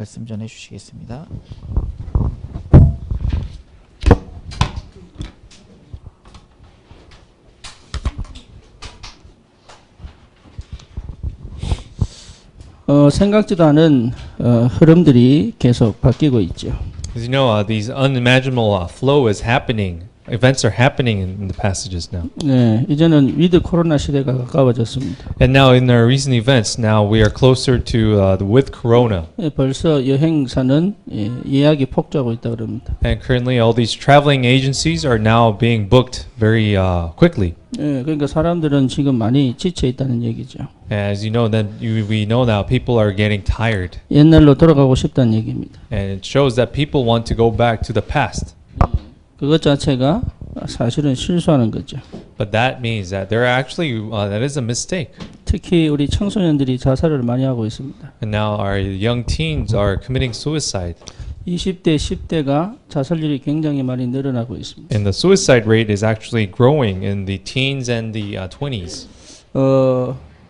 말씀 전해 주시겠습니다. 생각지도 않은 흐름들이 계속 바뀌고 있죠. As you know, these unimaginable flow is happening. Events are happening in the passages now. 네, 이제는 위드 코로나 시대가 가까워졌습니다. And now in our recent events, now we are closer to with Corona. 벌써 여행사는 예약이 폭주하고 있다 그럽니다. And currently all these traveling agencies are now being booked very quickly. 그러니까 사람들은 지금 많이 지쳐 있다는 얘기죠. As you know, then we know now people are getting tired. 옛날로 돌아가고 싶다는 얘기입니다. And it shows that people want to go back to the past. 그것 자체가 사실은 실수하는 거죠. But that means that they're actually that is a mistake. 특히 우리 청소년들이 자살을 많이 하고 있습니다. And now our young teens are committing suicide. 20대, 10대가 자살률이 굉장히 많이 늘어나고 있습니다. And the suicide rate is actually growing in the teens and the 20s.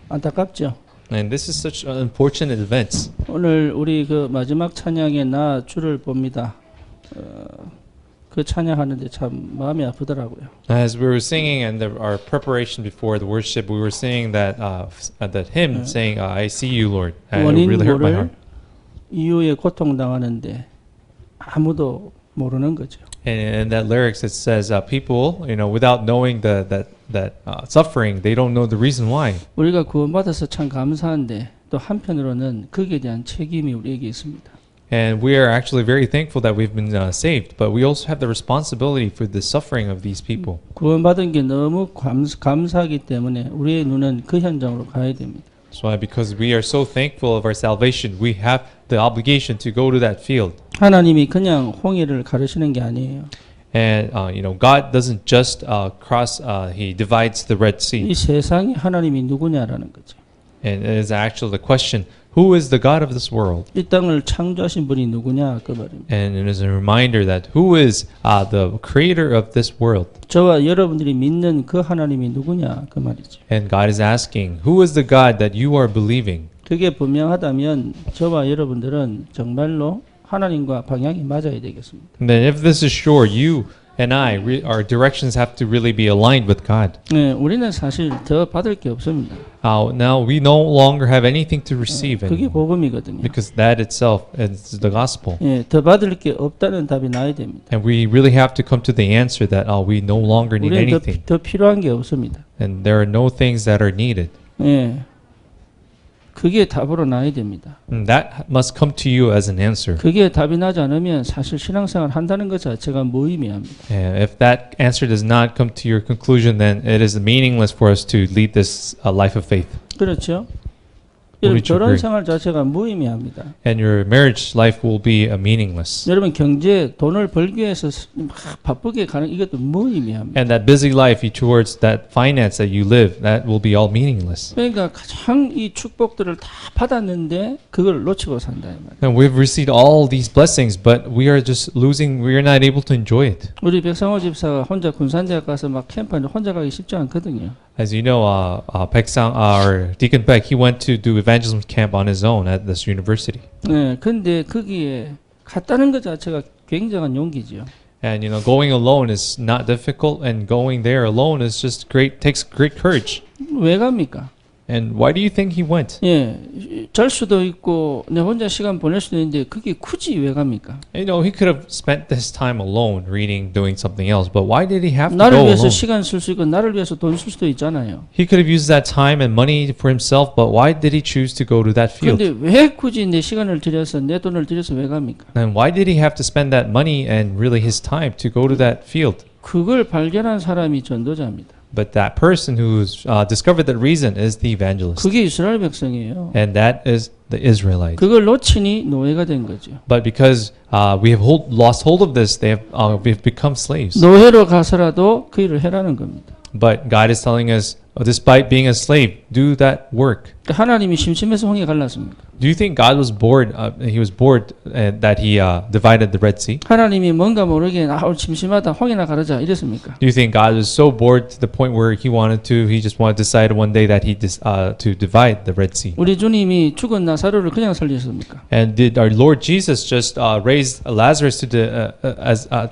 안타깝죠. And this is such unfortunate events. 오늘 우리 그 마지막 찬양에 나 주를 봅니다. 그 찬양하는데 참 마음이 아프더라고요. As we were singing and our preparation before the worship, we were singing that hymn, saying, "I see you, Lord." And it 원인 really hurt my 모를 heart. 이후에 고통당하는데 아무도 모르는 거죠. And in that lyrics, it says, "People, without knowing that suffering, they don't know the reason why." 우리가 구원받아서 참 감사한데 또 한편으로는 거기에 대한 책임이 우리에게 있습니다. And we are actually very thankful that we've been saved, but we also have the responsibility for the suffering of these people. 구원받은 게 너무 감사하기 때문에 우리의 눈은 그 현장으로 가야 됩니다. That's why, because we are so thankful of our salvation, we have the obligation to go to that field. 하나님이 그냥 홍해를 가르시는 게 아니에요. And God doesn't just cross; He divides the Red Sea. 이 세상에 하나님이 누구냐라는 거죠. And it is actually the question: who is the God of this world? 이 땅을 창조하신 분이 누구냐 그 말입니다. And it is a reminder that who is the Creator of this world? 저와 여러분들이 믿는 그 하나님이 누구냐 그 말이죠. And God is asking, who is the God that you are believing? 그게 분명하다면 저와 여러분들은 정말로 하나님과 방향이 맞아야 되겠습니다. And then, if this is sure, you and our directions have to really be aligned with God. 네, 우리는 사실 더 받을 게 없습니다. Now we no longer have anything to receive 그게 anymore, 복음이거든요. because that itself is the gospel. 예, 더 받을 게 없다는 답이 나야 됩니다. And we really have to come to the answer that we no longer need 우리는 anything, 더 필요한 게 없습니다. and there are no things that are needed. 예, 그게 답으로 나야 됩니다. And that must come to you as an answer. 그게 답이 나지 않으면 사실 신앙생활 한다는 것 자체가 무의미합니다. And if that answer does not come to your conclusion, then it is meaningless for us to lead this life of faith. 그렇죠? Would you 결혼 agree? 생활 자체가 무의미합니다. And your marriage life will be meaningless. 여러분 경제 돈을 벌기 위해서 막 바쁘게 가는 이것도 무의미합니다. And that busy life towards that finance that you live, that will be all meaningless. 그러니까 가장 이 축복들을 다 받았는데 그걸 놓치고 산다 이 말이에요. And we've received all these blessings, but we are just losing, we are not able to enjoy it. 우리 백상호 집사가 혼자 군산대학 가서 막 캠프하는데 혼자 가기 쉽지 않거든요. As you know, Baeksang, our Deacon Baek, he went to do evangelism camp on his own at this university. 네, 근데 거기에 갔다는 것 자체가 굉장한 용기지요. And going alone is not difficult, and going there alone is just takes great courage. 왜 갑니까? And why do you think he went? 예, 잘 수도 있고 내 혼자 시간 보낼 수도 있는데 그게 굳이 왜 갑니까? He could have spent this time alone reading, doing something else, but why did he have to 나를 go 위해서 alone? 시간 쓸 수 있고 나를 위해서 돈 쓸 수도 있잖아요. He could have used that time and money for himself, but why did he choose to go to that field? 근데 왜 굳이 내 시간을 들여서 내 돈을 들여서 왜 갑니까? And why did he have to spend that money and really his time to go to that field? 그걸 발견한 사람이 전도자입니다. But that person who's discovered that reason is the evangelist. 그게 이스라엘 백성이에요. And that is the Israelite. 그걸 놓치니 노예가 된 거죠. But because we have lost hold of this, we've become slaves. 노예로 가서라도 그 일을 해라는 겁니다. But God is telling us, despite being a slave, do that work. 하나님이 심심해서 홍해 갈랐습니까? Do you think God was bored? He was bored that he divided the Red Sea. 하나님이 뭔가 모르게 오늘 심심하다 홍해나 가르자 이랬습니까? Do you think God was so bored to the point where he just wanted to decide one day that to divide the Red Sea? 우리 주님이 죽은 나사로를 그냥 살리셨습니까? And did our Lord Jesus just raise Lazarus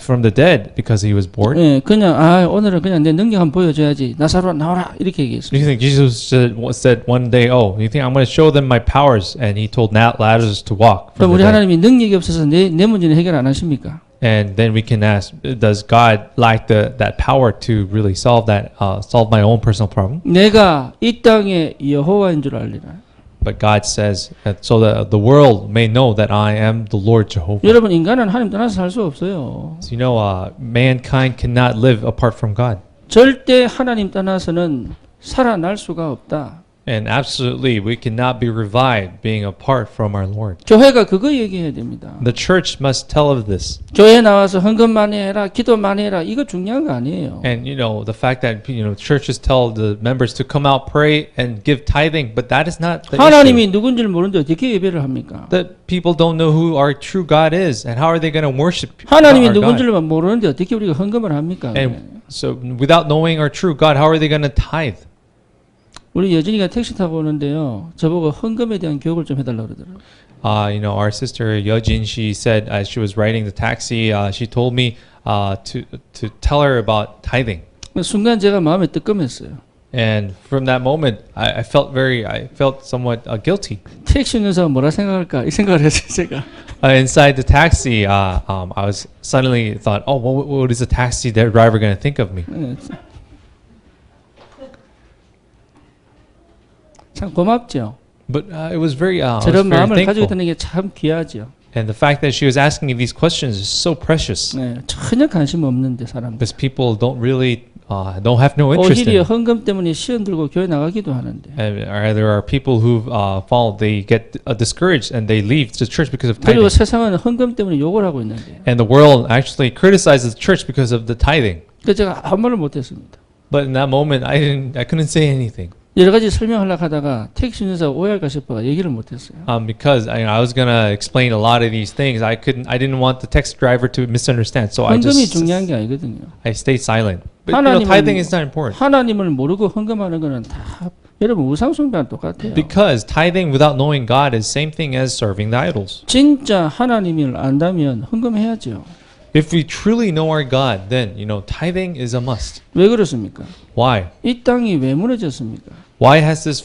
from the dead because he was bored? 예, 그냥 오늘은 그냥 내 능력 한번 보여줘야지 나사로 나와라 이렇게 Do 얘기했습니다. you think Jesus said one day, "Oh, you think I'm going to show them my powers?" And he told Lazarus to walk. 그럼 From 우리 the dead. 하나님이 능력이 없어서 내 문제는 해결 안 하십니까? And then we can ask, does God lack that power to really solve my own personal problem? 내가 이 땅의 여호와인 줄 알리라. But God says, so that the world may know that I am the Lord Jehovah. 여러분 인간은 하나님 떠나서 살 수 없어요. So you know, mankind cannot live apart from God. 절대 하나님 떠나서는 살아날 수가 없다. And absolutely, we cannot be revived being apart from our Lord. 교회가 그거 얘기해야 됩니다. The church must tell of this. 교회 나와서 헌금 많이 해라, 기도 많이 해라, 이거 중요한 거 아니에요. And the fact that churches tell the members to come out, pray, and give tithing, but that is not the issue. 하나님이 누군지를 모르는데 어떻게 예배를 합니까? That people don't know who our true God is, and how are they going to worship 하나님이 our God? 누군지를 모르는데 어떻게 우리가 헌금을 합니까? And so, without knowing our true God, how are they going to tithe? 우리 여진이가 택시 타고 오는데요. 저보고 헌금에 대한 교육을 좀 해달라고 그러더라고요. Our sister Yeojin, she said as she was riding the taxi, she told me to tell her about tithing. 순간 제가 마음에 뜨끔했어요. And from that moment, I felt somewhat guilty. 택시 운전사가 뭐라 생각할까 이 생각을 했어요. 제가. Inside the taxi, I was suddenly thought, oh, what is the taxi driver going to think of me? 참 고맙죠. But it was very, I was 저런 very 마음을 가지고 thankful. 있다는 게 참 귀하죠. And the fact that she was asking me these questions is so precious. 네, 전혀 관심 없는데 사람들. Because people don't have no interest in 오히려 it. 헌금 때문에 시험 들고 교회 나가기도 하는데. And there are people who they get discouraged and they leave the church because of 그리고 tithing. 세상은 헌금 때문에 욕을 하고 있는데. And the world actually criticizes the church because of the tithing. 그래서 제가 아무 말을 못했습니다. But in that moment, I couldn't say anything. 여러 가지 설명하려고 하다가 택시 운전사가 오해할까 싶어 얘기를 못했어요. Because I was gonna explain a lot of these things, I didn't want the taxi driver to misunderstand, so I 헌금이 중요한 게 아니거든요. stayed silent. But tithing is not important 하나님을 모르고 헌금하는 거는 다 여러분 우상숭배랑 똑같아요. because tithing without knowing God is same thing as serving the idols. 진짜 하나님을 안다면 헌금해야죠. If we truly know our God, then tithing is a must. 왜 그렇습니까? Why? 이 땅이 왜 무너졌습니까? Why has this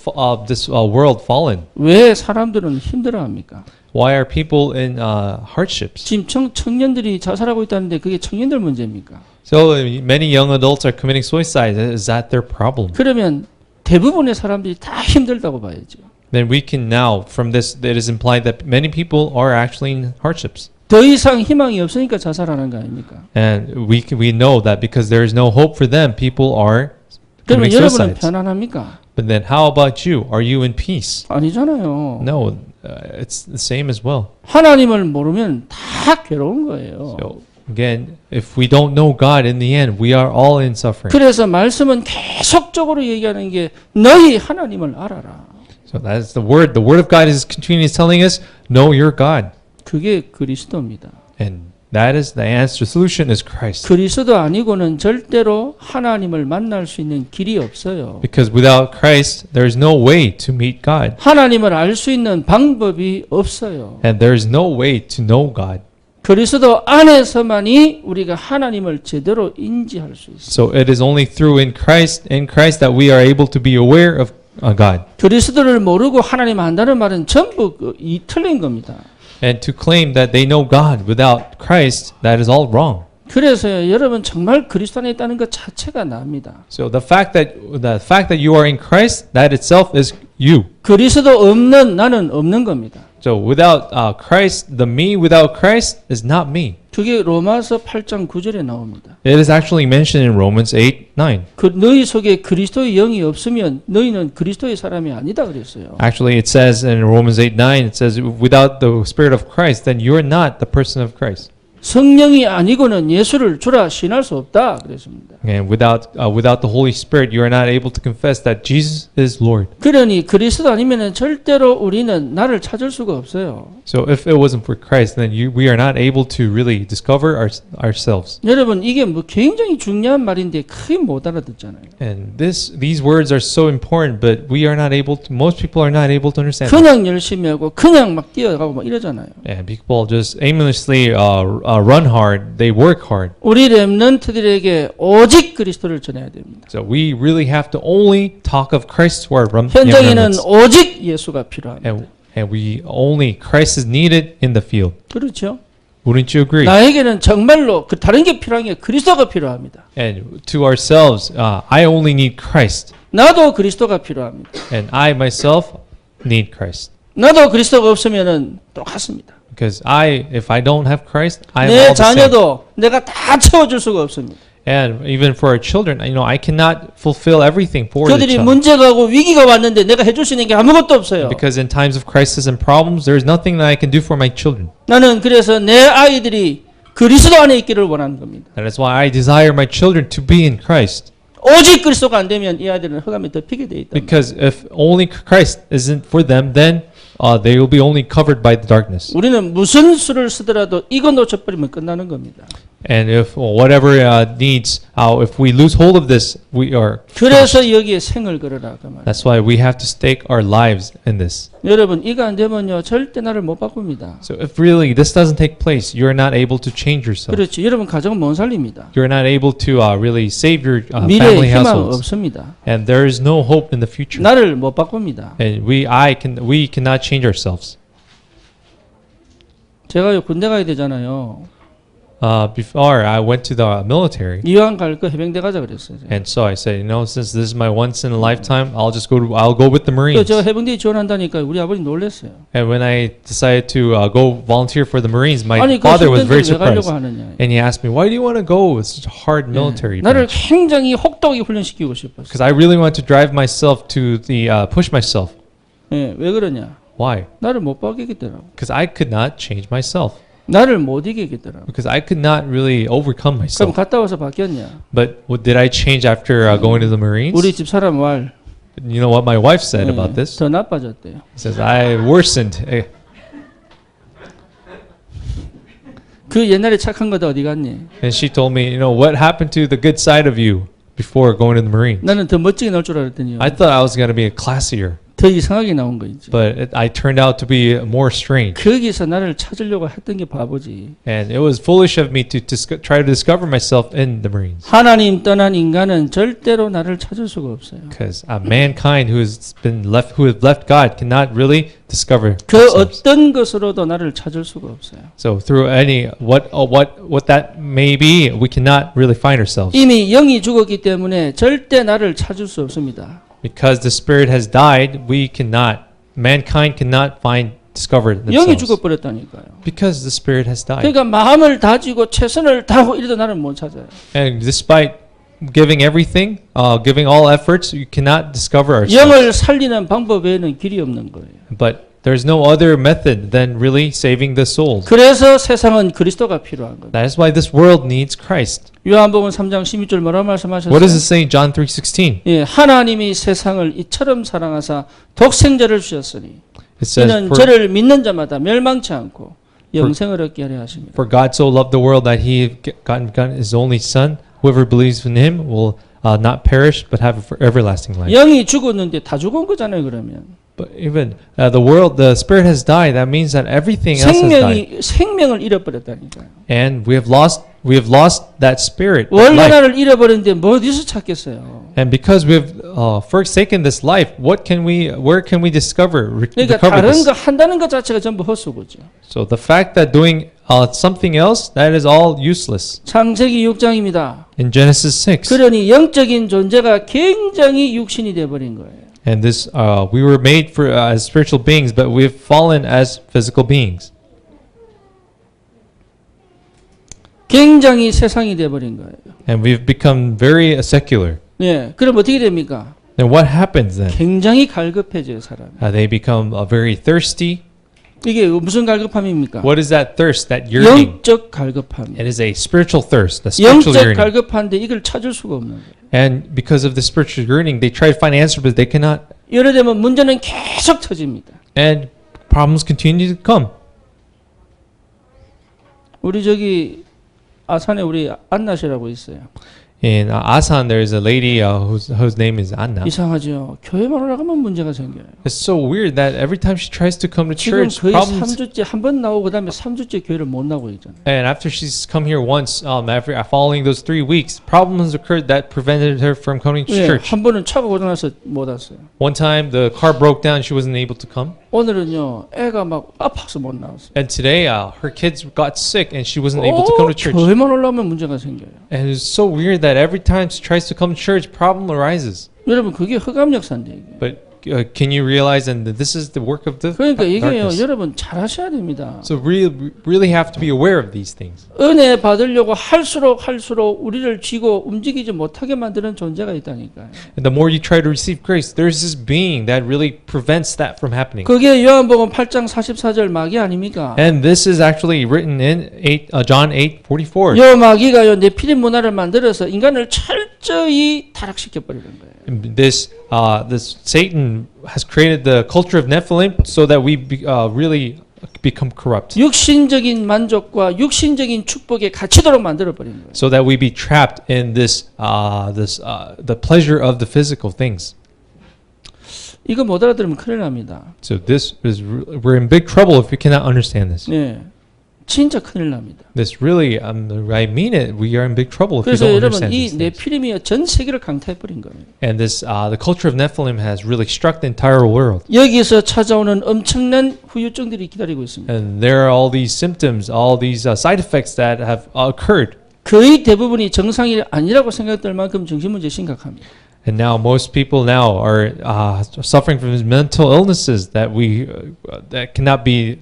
world fallen? 왜 사람들은 힘들어합니까? Why are people in hardships? 지금 청년들이 자살하고 있다는데 그게 청년들 문제입니까? So many young adults are committing suicide. Is that their problem? 그러면 대부분의 사람들이 다 힘들다고 봐야죠. Then we can now, from this, it is implied that many people are actually in hardships. 더 이상 희망이 없으니까 자살하는 거 아닙니까? And we know that because there is no hope for them, people are 그러면 committing 여러분은 suicides. 편안합니까? But then how about you? Are you in peace? 아니잖아요. No, it's the same as well. 하나님을 모르면 다 괴로운 거예요. So again, if we don't know God in the end, we are all in suffering. 그래서 말씀은 계속적으로 얘기하는 게 너희 하나님을 알아라. So that's the word. The word of God is continually telling us, know your God. 그게 그리스도입니다. And that is the answer. Solution is Christ. 그리스도 아니고는 절대로 하나님을 만날 수 있는 길이 없어요. Because without Christ, there is no way to meet God. 하나님을 알 수 있는 방법이 없어요. And there is no way to know God. 그리스도 안에서만이 우리가 하나님을 제대로 인지할 수 있어요. So it is only through in Christ that we are able to be aware of God. 그리스도를 모르고 하나님 안다는 말은 전부 틀린 겁니다. And to claim that they know God without Christ, that is all wrong. 그래서 여러분 정말 그리스도 안에 있다는 것 자체가 납니다. So the fact that you are in Christ, that itself is you. 그리스도 없는 나는 없는 겁니다. So without Christ, the me without Christ is not me. 그게 로마서 8장 9절에 나옵니다. It is actually mentioned in Romans 8:9. 그 너희 속에 그리스도의 영이 없으면 너희는 그리스도의 사람이 아니다 그랬어요. Actually, it says in Romans 8:9, it says, without the Spirit of Christ, then you are not the person of Christ. 성령이 아니고는 예수를 주라 시인할 수 없다 그랬습니다. And without the Holy Spirit, you are not able to confess that Jesus is Lord. 그러니 그리스도 아니면은 절대로 우리는 나를 찾을 수가 없어요. So if it wasn't for Christ, then we are not able to really discover ourselves. 여러분 이게 뭐 굉장히 중요한 말인데 크게 못 알아듣잖아요. And these words are so important, but we are not able to. Most people are not able to understand. 그냥 열심히 하고 그냥 막 뛰어가고 막 이러잖아요. And people just aimlessly run hard. They work hard. 우리 렘넌트들에게 오직 그리스도를 전해야 됩니다. So we really have to only talk of Christ to our 현장에는 remnants. 오직 예수가 필요합니다. And we only Christ is needed in the field. 그렇죠? Wouldn't you agree? 나에게는 정말로 그 다른 게 필요한 게 그리스도가 필요합니다. And to ourselves, I only need Christ, 나도 그리스도가 필요합니다. and I myself need Christ. 나도 그리스도가 없으면은 똑같습니다. Because if I don't have Christ, I am 내 all the same. 자녀도 내가 다 채워줄 수가 없습니다. And even for our children, I cannot fulfill everything for the 그들이 child. 문제가 오고 위기가 왔는데 내가 해줄 수 있는 게 아무것도 없어요. Because in times of crisis and problems, there is nothing that I can do for my children. 나는 그래서 내 아이들이 그리스도 안에 있기를 원하는 겁니다. That is why I desire my children to be in Christ. 오직 그리스도가 안 되면 이 아이들은 흑암에 덮이게 돼 있다. Because if only Christ isn't for them, then they will be only covered by the darkness. 우리는 무슨 수를 쓰더라도 이거 놓쳐버리면 끝나는 겁니다. And if whatever needs, if we lose hold of this, we are. 그래서 여기에 생을 걸어라 그 말. That's why we have to stake our lives in this. 여러분 이거 안 되면요 절대 나를 못 바꿉니다. So if really this doesn't take place, you are not able to change yourself. 그렇지. 여러분 가정은 못 살립니다. You're not able to really save your 미래에 family 희망 households, 없습니다. and there is no hope in the future. 나를 못 바꿉니다. And we cannot change ourselves. 제가요 군대 가야 되잖아요. Before I went to the military, 이왕 갈 거 해병대 가자 그랬어요. 제가. and so I said, since this is my once in a lifetime, I'll go with the 또 Marines. 제가 해병대에 지원한다니까 우리 아버님 놀랐어요. And when I decided to go volunteer for the Marines, my 아니 그 father was very 휴전을 왜 가려고 surprised, 하느냐. and he asked me, "Why do you want to go? It's such a hard military." 나를 branch." 굉장히 혹독하게 훈련시키고 싶었어요. Because I really want to drive myself to push myself. 예, 왜 그러냐? Why? 나를 못 바뀌겠더라고. Because I could not change myself. 나를 못 이기겠더라고. Because I could not really overcome 그럼 myself. 갔다 와서 바뀌었냐? But what did I change after going to the Marines? 우리 집 사람 말 You know what my wife said 예, about this? 더 나빠졌대요. Says I worsened. 그 옛날에 착한 거다 어디 갔니? And she told me, what happened to the good side of you before going to the Marines? 나는 더 멋지게 나올 줄 알았더니요. I thought I was going to be classier, 더 이상하게 나온 거 있지. but I turned out to be more strange. 거기서 나를 찾으려고 했던 게 바보지. And it was foolish of me to try to discover myself in the Marines. 하나님 떠난 인간은 절대로 나를 찾을 수가 없어요. Because mankind who has left God cannot really discover 그 themselves. 어떤 것으로도 나를 찾을 수가 없어요. So through what that may be, we cannot really find ourselves. 이미 영이 죽었기 때문에 절대 나를 찾을 수 없습니다. Because the spirit has died, mankind cannot discover 영이 themselves. 죽어버렸다니까요. Because the spirit has died. 그러니까 마음을 다지고 최선을 다하고 이래도 나를 못 찾아요. And despite giving everything, giving all efforts, you cannot discover ourselves. 영을 살리는 방법 외에는 길이 없는 거예요. But there's no other method than really saving the souls. 그래서 세상은 그리스도가 필요한 거예요. That is why this world needs Christ. 요한복음 3장 16절 뭐라고 말씀하셨어요? What does it say in John 3:16? 예, 하나님이 세상을 이처럼 사랑하사 독생자를 주셨으니 It says, 이는 저를 믿는 자마다 멸망치 않고 영생을 얻게 하려 하십니다. For God so loved the world that He got His only Son. Whoever believes in Him will not perish but have everlasting life. 영이 죽었는데 다 죽은 거잖아요. 그러면 But even the Spirit has died. That means that everything else has died, 생명을 잃어버렸다니까요. and we have lost that Spirit. that 원래 life. 나를 잃어버렸는데 뭐 어디서 찾겠어요? And because we've forsaken this life, where can we discover 그러니까 recover 다른 this? 거 한다는 것 자체가 전부 헛수고죠. So the fact that doing something else, that is all useless. 창세기 6장입니다. In Genesis 6, 그러니 영적인 존재가 굉장히 육신이 돼 버린 거예요. and this we were made for as spiritual beings, but we've fallen as physical beings. 굉장히 세상이 돼 버린 거예요. And we've become very secular. 예, 그럼 어떻게 됩니까? Then what happens then? 굉장히 갈급해져요, 사람이. They become very thirsty. 이게 무슨 갈급함입니까? What is that thirst, that yearning? 영적 갈급함. It is a spiritual thirst, a spiritual 영적 yearning. 갈급한데 이걸 찾을 수가 없는 거예요. And because of the spiritual yearning, they try to find answers, but they cannot. 이래 되면 문제는 계속 터집니다. And problems continue to come. 우리 저기 아산에 우리 안나씨라고 있어요. In Asan, there is a lady whose name is Anna. 이상하죠. 교회만 올라가면 문제가 생겨요. It's so weird that every time she tries to come to 지금 church, 거의 problems. 3주째 한 번 나오고 그다음에 3주째 교회를 못 나오고 있잖아요. And after she's come here once, following those 3 weeks, problems occurred that prevented her from coming to 예, church. 한 번은 차가 고장나서 못 왔어요. One time, the car broke down; she wasn't able to come. 오늘은요, 애가 막 아파서 못 나왔어요. And today, her kids got sick, and she wasn't able to come to church. 교회만 올라오면 문제가 생겨요. And it's so weird that every time she tries to come to church, problem arises. 여러분 그게 흑암 역사인데 이게. But can you realize that this is the work of the 그러니까 이게요, darkness? 여러분 잘 하셔야 됩니다. So really have to be aware of these things. 은혜 받으려고 할수록 우리를 쥐고 움직이지 못하게 만드는 존재가 있다니까요. And the more you try to receive grace, there's this being that really prevents that from happening. 그게 요한복음 8장 44절 마귀 아닙니까? And this is actually written in John 8:44. 요 마귀가요 네피림 문화를 만들어서 인간을 철저히 타락시켜 버리는 거예요. This Satan has created the culture of Nephilim so that we really become corrupt, 육신적인 만족과 육신적인 축복에 갇히도록 만들어 버린 거예요. so that we be trapped in the pleasure of the physical things. 이거 못 알아들으면 큰일 납니다. So we're in big trouble if we cannot understand this. 네, 진짜 큰일 납니다. This really, I mean it. We are in big trouble if we 그래서 don't 여러분 understand 이 these things. 네피림이 전 세계를 강타해 버린 거예요. And the culture of Nephilim has really struck the entire world. 여기서 찾아오는 엄청난 후유증들이 기다리고 있습니다. And there are all these symptoms, all these side effects that have occurred. 거의 대부분이 정상이 아니라고 생각될 만큼 정신문제 심각합니다. And now most people now are suffering from these mental illnesses that that cannot be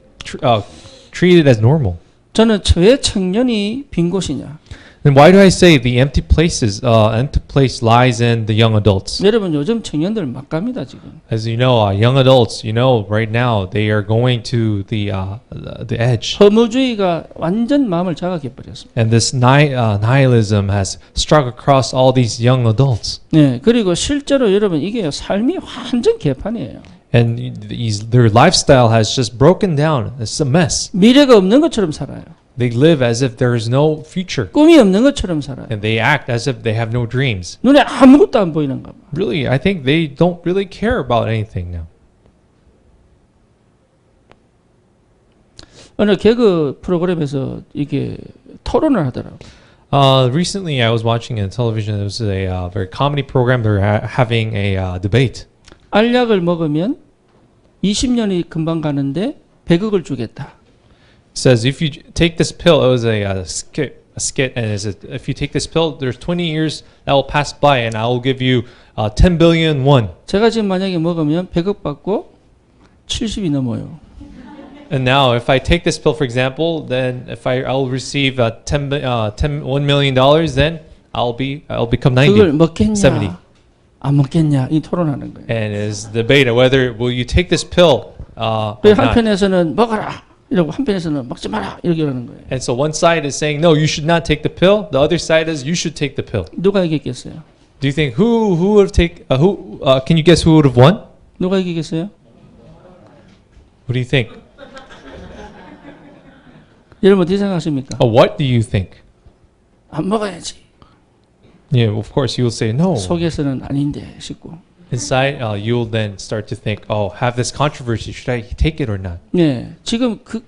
treated as normal. 저는 왜 청년이 빈 곳이냐? And why do I say the empty place lies in the young adults? 여러분 요즘 청년들 막 갑니다 지금. As you know, young adults, right now they are going to the edge. 허무주의가 완전 마음을 장악해 버렸습니다. And this nihilism has struck across all these young adults. 네, 그리고 실제로 여러분 이게 삶이 완전 개판이에요. And their lifestyle has just broken down. It's a mess. 미래가 없는 것처럼 살아요. They live as if there is no future. 꿈이 없는 것처럼 살아요. And they act as if they have no dreams. 눈에 아무것도 안 보이는가 봐. Really, I think they don't really care about anything now. 어느 개그 프로그램에서 이게 토론을 하더라고. Recently, I was watching on television. It was a very comedy program. They were having a debate. 알약을 먹으면 20년이 금방 가는데 100억을 주겠다. It says if you take this pill, it was a skit, and it says if you take this pill, there's 20 years that will pass by, and I will give you 10 billion won. 제가 지금 만약에 먹으면 100억 받고 70이 넘어요. And now, if I take this pill, for example, then if I'll receive $1 million, then I'll become 90. 그걸 먹겠냐 70. 안 먹겠냐 이 토론하는 거예요. And is debate whether will you take this pill or 그 not. 한편에서는 먹어라 이러고 한편에서는 먹지 마라 이렇게 하는 거예요. And so one side is saying no, you should not take the pill. The other side is you should take the pill. 누가 이겼겠어요? Do you think who would take can you guess who would have won? 누가 이기겠어요? What do you think? 여러분 어떻게 생각하십니까? What do you think? 안 먹어야지. Yeah, of course you will say no. 속에서는 아닌데 싶고. Inside, you'll then start to think, have this controversy. Should I take it or not? 네, 지금 그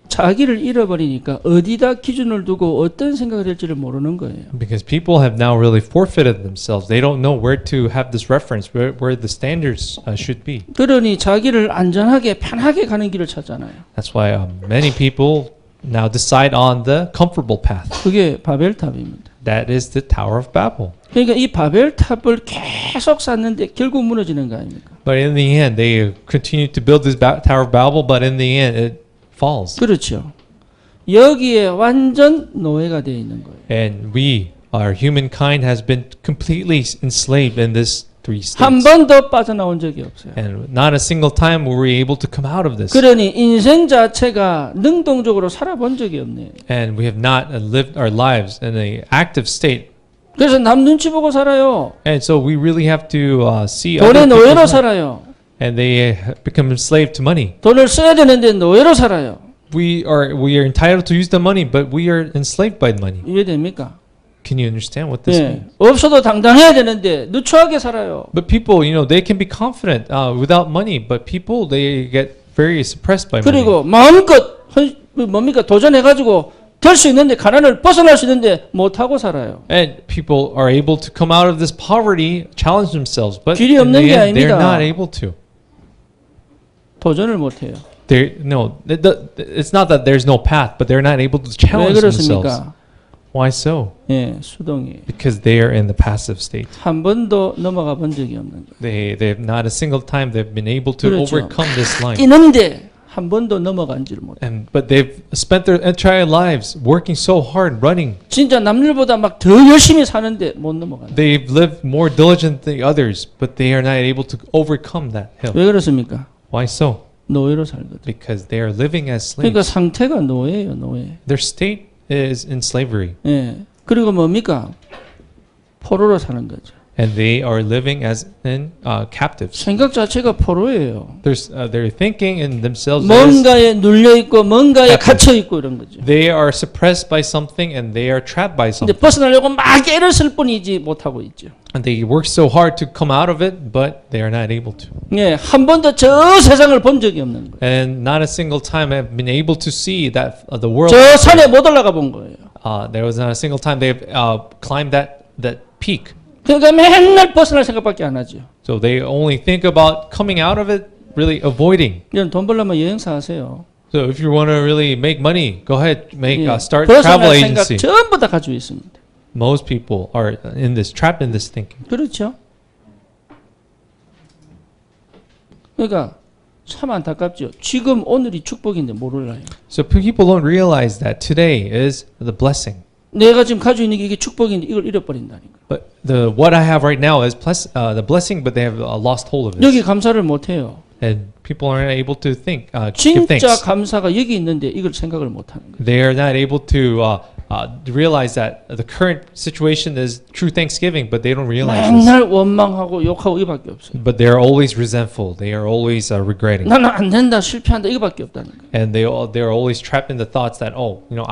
자기를 잃어버리니까 어디다 기준을 두고 어떤 생각을 할지를 모르는 거예요. Because people have now really forfeited themselves. They don't know where to have this reference, where the standards should be. 그러니 자기를 안전하게 편하게 가는 길을 찾잖아요. That's why many people now decide on the comfortable path. 그게 바벨탑입니다. That is the Tower of Babel. 그러니까 이 바벨탑을 계속 쌓는데 결국 무너지는 거 아닙니까? But in the end, they continue to build this Tower of Babel, but in the end, it falls. 그렇죠. 여기에 완전 노예가 되어 있는 거예요. And our humankind has been completely enslaved in this three 한 states. 번도 빠져나온 적이 없어요. And not a single time were we able to come out of this. 그러니 인생 자체가 능동적으로 살아본 적이 없네요. And we have not lived our lives in a active state. 그래서 남 눈치 보고 살아요. And so we really have to see 돈의 other 노예로 people's lives. 살아요. And they become enslaved to money. 돈을 써야 되는데 노예로 살아요. We are entitled to use the money, but we are enslaved by the money. 이해됩니까? Can you understand what this 예. means? 없어도 당당해야 되는데 누추하게 살아요. But people, they can be confident without money, but people they get very suppressed by money. 그리고 마음껏 뭡니까 도전해가지고 될 수 있는데 가난을 벗어날 수 있는데 못하고 살아요. And people are able to come out of this poverty, challenge themselves, but 길이 in the 없는 게 end, they're 아닙니다. not able to. 도전을 못해요. It's not that there's no path, but they're not able to 왜 challenge themselves. 그렇습니까? Why so? 예, 수동이 Because they are in the passive state. 한 번도 넘어가 본 적이 없는 거예요. They've not a single time they've been able to 그렇죠. overcome this line. 뛰는데 한 번도 넘어간지를 못해요. But they've spent their entire lives working so hard, running. 진짜 남들보다 막 더 열심히 사는데 못 넘어가요. They've lived more diligent than others, but they are not able to overcome that hill. 왜 그렇습니까? Why so? 노예로 살거든. Because they are living as 그러니까 slaves. 상태가 노예예요, 노예. Their state is in slavery, 예. 그리고 뭡니까? 포로로 사는 거죠. and they are living as in captives. 생각 자체가 포로예요. They're thinking in themselves as 뭔가에 눌려 있고 뭔가에 captive. 갇혀 있고 이런 거죠. they are suppressed by something and they are trapped by 근데 something. 벗어나려고 막 애를 쓸 뿐이지 못하고 있죠. And they work so hard to come out of it, but they are not able to. 예, 한 번도 저 세상을 본 적이 없는 거예요. And not a single time have been able to see that the world. 저 산에 못 올라가 본 거예요. There was not a single time they've climbed that peak. 그러니까 맨날 벗어날 생각밖에 안 하죠. So they only think about coming out of it, really avoiding. 이런 돈 벌려면 여행사 하세요. So if you want to really make money, go ahead, 예, start travel 벗어날 생각 agency. 전부 다 가지고 있습니다. Most people are trapped in this thinking. 그렇죠? 그러니까 참 안타깝죠. 지금 오늘이 축복인데 모를라요. So people don't realize that today is the blessing. 내가 지금 가지고 있는 게 이게 축복인데 이걸 잃어버린다니까. But what I have right now is the blessing, but they have lost hold of it. 여기 감사를 못 해요. And people aren't able to give 진짜 thanks. 감사가 여기 있는데 이걸 생각을 못 하는 거예요. They are not able to realize that the current situation is true thanksgiving, but they don't realize this. 맨날 원망하고 욕하고 이밖에 없어요. But they are always resentful. They are always regretting, 나는 안 된다, 실패한다 이거밖에 없다는 거예요. and they are always trapped in the thoughts that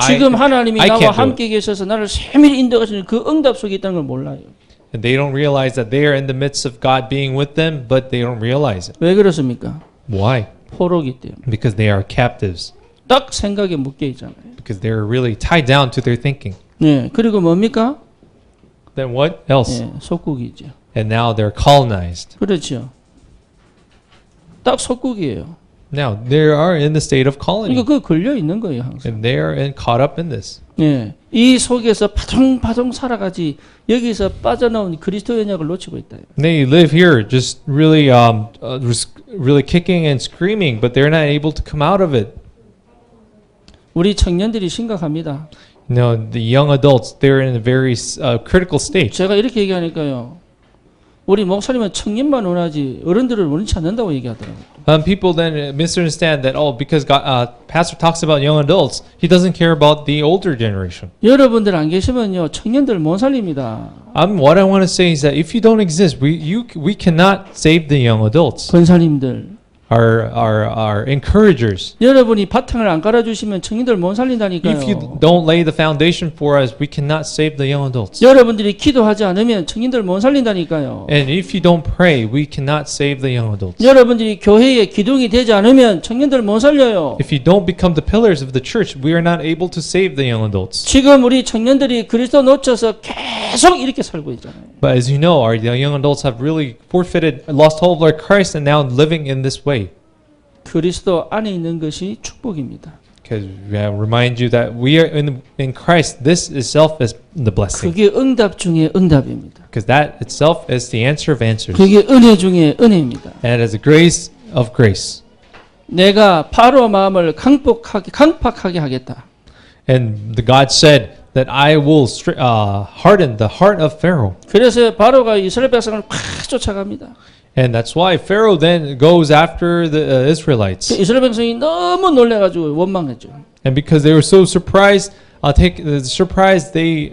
지금 하나님이 I 나와 can't do 함께 계셔서 나를 세밀히 인도하시는 그 응답 속에 있다는 걸 몰라요. And they don't realize that they are in the midst of God being with them, but they don't realize it. 왜 그렇습니까? Why? 포로기 때문에. Because they are captives. 딱 생각에 묶여 있잖아요. Because they're really tied down to their thinking. 네, 그리고 뭡니까? Then what else? 네, 속국이죠. And now they're colonized. 그렇죠. 딱 속국이에요. Now they are in the state of colony, 그러니까 그 걸려 있는 거예요 항상. and they are caught up in this. 네, 이 속에서 파동파동 살아가지 여기서 빠져나온 그리스도 연약을 놓치고 있다. They live here just really, really kicking and screaming, but they're not able to come out of it. 우리 청년들이 심각합니다. The young adults, they're in a very critical state. 제가 이렇게 얘기하니까요. 우리 목사님은 청년만 원하지 어른들을 원치 않는다고 얘기하더라고요. People then misunderstand that because pastor talks about young adults, he doesn't care about the older generation. 여러분들 안 계시면요 청년들 못 살립니다. What I want to say is that if you don't exist, we cannot save the young adults. 권사님들 Our encouragers. 여러분이 바탕을 안 깔아주시면 청년들 못 If you 살린다니까요. don't lay the foundation for us, we cannot save the young adults. 여러분들이 기도하지 않으면 청년들 못 살린다니까요. And if you don't pray, we cannot save the young adults. 여러분들이 교회의 기둥이 되지 않으면 청년들 못 살려요. If you don't become the pillars of the church, we are not able to save the young adults. 지금 우리 청년들이 그리스도 놓쳐서 계속 이렇게 살고 있잖아요. But as you know, our young adults have really forfeited, lost hold of our Christ, and now living in this way. 그리스도 안에 있는 것이 축복입니다. Because we remind you that we are in Christ. This itself is the blessing. 그게 응답 중에 응답입니다. Because that itself is the answer of answers. 그게 은혜 중에 은혜입니다. And it is the grace of grace. 내가 바로 마음을 강팍하게 하겠다. And the God said, that I will harden the heart of Pharaoh. 그래서 바로가 이스라엘 백성을 팍 쫓아갑니다. And that's why Pharaoh then goes after the Israelites. 이스라엘 백성이 너무 놀래가지고 원망했죠. And because they were so surprised, they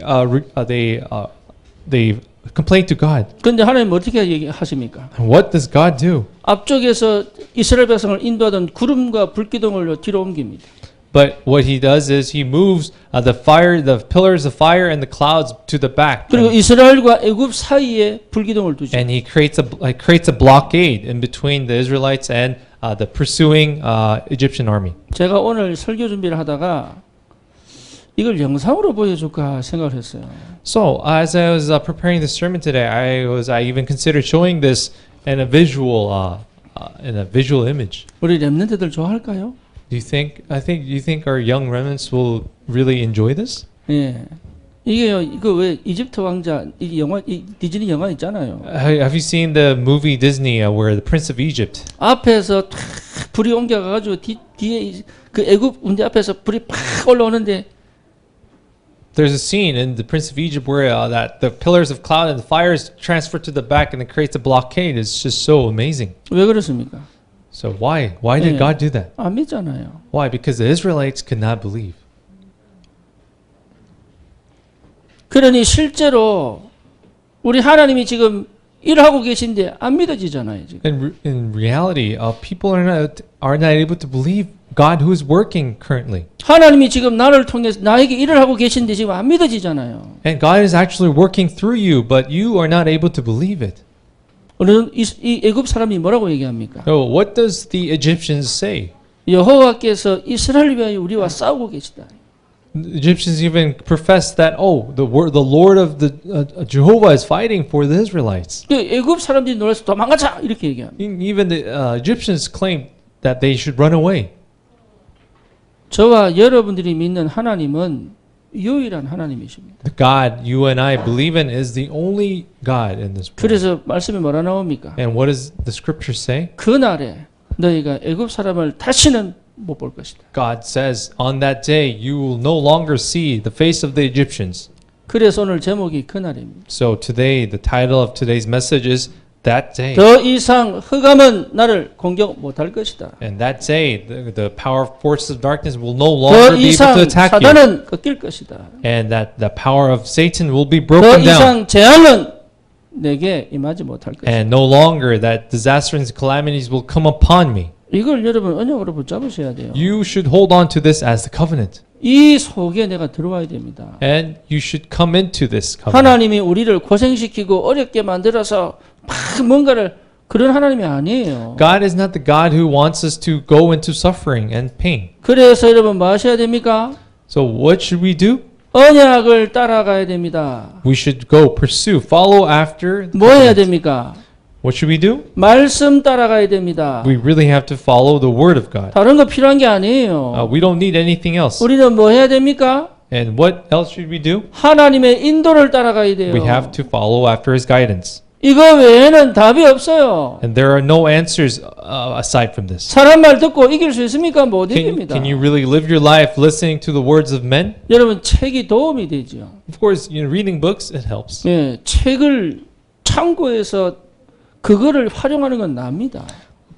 complained to God. 그런데 하나님 어떻게 얘기하십니까? And what does God do? 앞쪽에서 이스라엘 백성을 인도하던 구름과 불기둥을 뒤로 옮깁니다. But what he does is he moves the pillars of fire and the clouds to the back. 그리고 이스라엘과 애굽 사이에 불기둥을 두죠. And he creates a blockade in between the Israelites and the pursuing Egyptian army. 제가 오늘 설교 준비를 하다가 이걸 영상으로 보여줄까 생각을 했어요. So as I was preparing the sermon today, I even considered showing this in a visual image. 우리 렘넌트들 좋아할까요? Do you think our young remnants will really enjoy this? 예. 이게요. 이거 왜 이집트 왕자 이 영화 이 디즈니 영화 있잖아요. Have you seen the movie Disney where the Prince of Egypt? 앞에서 탁 불이 옮겨 가지고 뒤에 그 애굽 군대 앞에서 불이 팍 올라오는데 There's a scene in the Prince of Egypt where that the pillars of cloud and the fire is transferred to the back and it creates a blockade. It's just so amazing. 왜 그렇습니까? So why did 예. God do that? 안 믿잖아요. Why? Because the Israelites could not believe. 그러니 실제로 우리 하나님이 지금 일하고 계신데 안 믿어지잖아요. 지금. In reality, people are not able to believe God who is working currently. 하나님이 지금 나를 통해서 나에게 일을 하고 계신데 지금 안 믿어지잖아요. And God is actually working through you, but you are not able to believe it. 오늘 이 애굽 사람이 뭐라고 얘기합니까? So what does the Egyptians say? 여호와께서 이스라엘 위하여 우리와 싸우고 계시다. The Egyptians even profess that the Lord of the Jehovah is fighting for the Israelites. 그 애굽 사람들이 놀라서 도망가자 이렇게 얘기합니다. Even the Egyptians claim that they should run away. 저와 여러분들이 믿는 하나님은 유일한 하나님이십니다. The God you and I believe in is the only God in this world. 그래서 말씀에 뭐라 나옵니까? And what does the scripture say? 그날에 너희가 애굽 사람을 다시는 못 볼 것이다. God says, on that day you will no longer see the face of the Egyptians. 그래서 오늘 제목이 그날입니다. So today, the title of today's message is That Day. 더 이상 흑암은 나를 공격 못할 것이다. And that day, the power of forces of darkness will no 더 longer be able 이상 to attack you. 사단은 꺾일 것이다. And that the power of Satan will be 더 broken down. 이상 재앙은 내게 임하지 못할 것이다. And no longer that disaster and calamities will come upon me. 이걸 여러분 언약으로 붙잡으셔야 돼요. You should hold on to this as the covenant. 이 속에 내가 들어와야 됩니다. And you should come into this covenant. 하나님이 우리를 고생시키고 어렵게 만들어서 막 뭔가를 그런 하나님이 아니에요. God is not the God who wants us to go into suffering and pain. 그래서 여러분 뭐 하셔야 됩니까? So what should we do? 언약을 따라가야 됩니다. We should go pursue, follow after. the 뭐 해야 covenant. 됩니까? What should we do? 말씀 따라가야 됩니다. We really have to follow the word of God. 다른 거 필요한 게 아니에요. We don't need anything else. 우리는 뭐 해야 됩니까? And what else should we do? 하나님의 인도를 따라가야 돼요. We have to follow after His guidance. 이거 외에는 답이 없어요. And there are no answers aside from this. 사람 말 듣고 이길 수 있습니까? 못 이깁니다. Can you really live your life listening to the words of men? 여러분 책이 do움이 되죠. Of course, reading books, it helps. 예, 책을 참고해서 그거를 활용하는 건 납니다.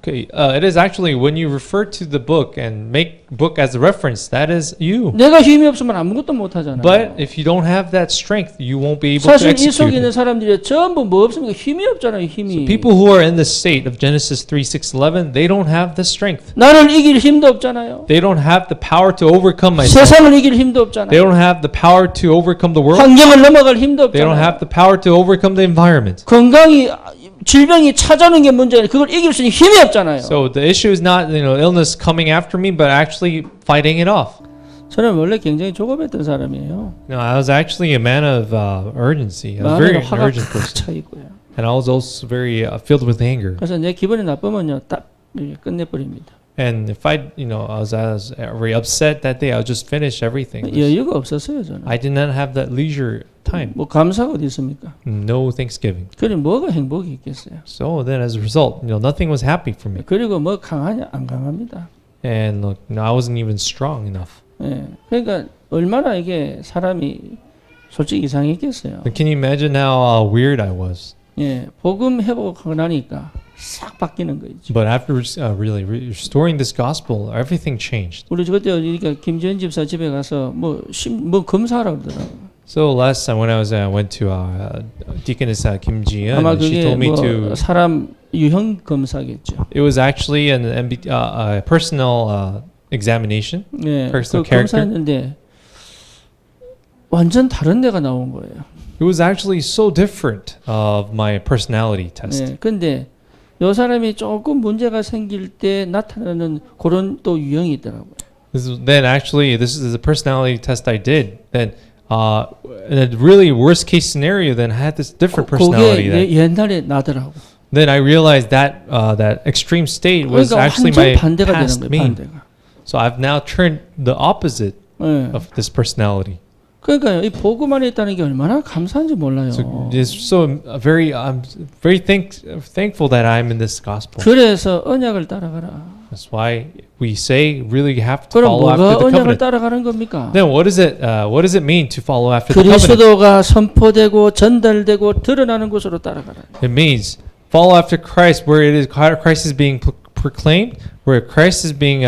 Okay, it is actually when you refer to the book and make book as a reference, that is you. 내가 힘이 없으면 아무것도 못 하잖아요. But if you don't have that strength, you won't be able to 사실 이 속에 execute 있는 it. 사람들이 전부 뭐 없습니까? 힘이 없잖아요. 힘이. So people who are in the state of Genesis 3:6-11, they don't have the strength. 나를 이길 힘도 없잖아요. They don't have the power to overcome myself. 세상을 이길 힘도 They 없잖아요. don't have the power to overcome the world. 환경을 넘어갈 힘도 They don't 없잖아요. have the power to overcome the environment. 건강이 질병이 찾아오는 게 문제예요. 그걸 이길 수 있는 힘이 없잖아요. So the issue is not illness coming after me, but actually fighting it off. 저는 원래 굉장히 조급했던 사람이에요. No, I was actually a man of urgency. I was very 마음에 an 화가 urgent person, 차 있고요. and I was also very filled with anger. 그래서 내 기분이 나쁘면요, 딱 이렇게 끝내버립니다. And if I was very upset that day, I would just finish everything. 여유가 없었어요, 저는. I did not have that leisure time. 뭐 감사가 어디 있습니까? No Thanksgiving. 그럼 뭐가 행복이 있겠어요? So then, as a result, nothing was happy for me, 그리고 뭐 강하냐? 안 강합니다. and I wasn't even strong enough. 예. 그러니까 얼마나 이게 사람이 솔직히 이상했겠어요. Can you imagine how weird I was? 예, 복음 회복하고 나니까 싹 바뀌는 거죠. But after really restoring this gospel, everything changed. 우리 그때 그러니까 김지현 집사 집에 가서 뭐 검사하라 그러더라고요. So last time when I went to Deaconess Kim Ji-eun, 아마 she 그게 told me 뭐 to. 사람 유형 검사겠죠. It was actually an personal examination. 예, 그 Personal character. 검사했는데 완전 다른 데가 나온 거예요. It was actually so different of my personality test. 예, 근데 요 사람이 조금 문제가 생길 때 나타나는 그런 또 유형이 있더라고요. This is the personality test I did. Then in a really worst case scenario, then I had this different personality. 그게 옛날에 나더라고. Then I realized that that extreme state was 그러니까 actually 완전 my 반대가 되는 past 거예요. me. 반대가. So I've now turned the opposite 예. of this personality. 그러니까요, 이 복음 안에 있다는 게 얼마나 감사한지 몰라요. So I'm very thankful that I'm in this gospel. 그래서 언약을 따라가라. That's why we say really have to 그럼 follow 뭐가 after the 언약을 covenant. 따라가는 겁니까? Then what does it mean to follow after the covenant? 그리스도가 선포되고 전달되고 드러나는 곳으로 따라가라. It means follow after Christ, where it is Christ is being proclaimed, where Christ is being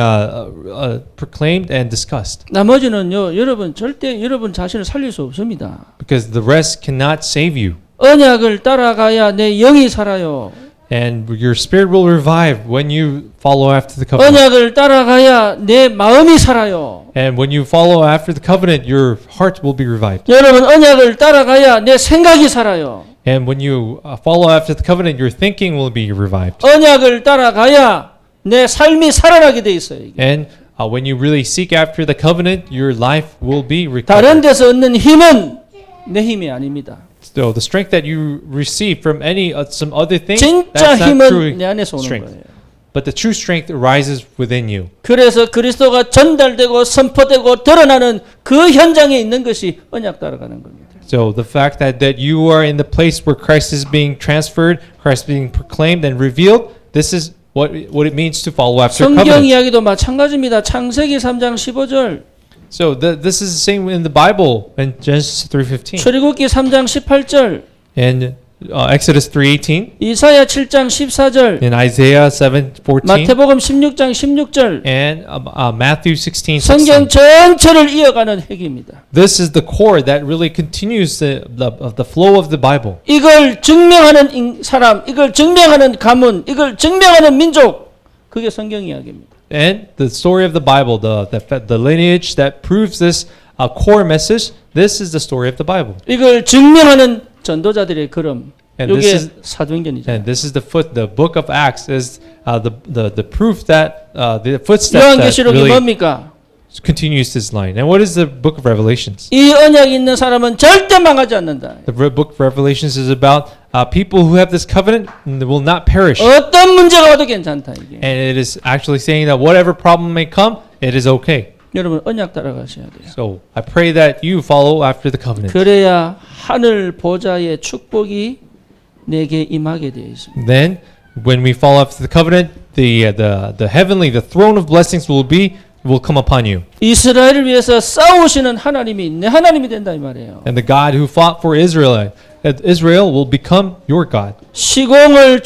proclaimed and discussed. 나머지는요, 여러분 절대 여러분 자신을 살릴 수 없습니다. Because the rest cannot save you, 언약을 따라가야 내 영이 살아요. and your spirit will revive when you follow after the covenant. 언약을 따라가야 내 마음이 살아요. And when you follow after the covenant, your heart will be revived. 여러분 언약을 따라가야 내 생각이 살아요. And when you follow after the covenant, your thinking will be revived. 언약을 따라가야 내 삶이 살아나게 돼 있어요. 이게. And when you really seek after the covenant, your life will be 다른 recovered. 데서 얻는 힘은 내 힘이 아닙니다. So the strength that you receive from some other thing, 진짜 that's not true 힘은 내 안에서 오는 strength. 거예요. But the true strength arises within you. 그래서 그리스도가 전달되고 선포되고 드러나는 그 현장에 있는 것이 언약 따라가는 겁니다. So the fact that you are in the place where Christ is being transferred, Christ being proclaimed and revealed, this is what it means to follow after 성경 covenant. 이야기도 마찬가지입니다. 창세기 3장 15절, So this is the same in the Bible in Genesis 3:15 출애굽기 3장 18절, and Exodus 3:18 이사야 7장 14절, and Isaiah 7:14 마태복음 16장 16절, and Matthew 16:16. 성경 전체를 이어가는 핵입니다. This is the core that really continues the flow of the Bible. 이걸 증명하는 사람, 이걸 증명하는 가문, 이걸 증명하는 민족, 그게 성경 이야기입니다. And the story of the Bible, the lineage that proves this core message, this is the story of the Bible. 이걸 증명하는 전도자들의 걸음, And 이게 this is 사도행전이죠. and this is the book of Acts is the proof that the footsteps that 요한계시록이 really 뭡니까? continues this line. And what is the book of Revelations? 이 언약이 있는 사람은 절대 망하지 않는다. The book of Revelations is about people who have this covenant and they will not perish. 어떤 문제가 와도 괜찮다 이게. And it is actually saying that whatever problem may come, it is okay. 여러분 언약 따라가셔야 돼요. So I pray that you follow after the covenant. 그래야 하늘 보좌의 축복이 내게 임하게 되어 있습니다. Then, when we follow after the covenant, the heavenly, the throne of blessings will come upon you. 이스라엘을 위해서 싸우시는 하나님이 내 하나님이 된다 이 말이에요. And the God who fought for Israel will become your God. 시공간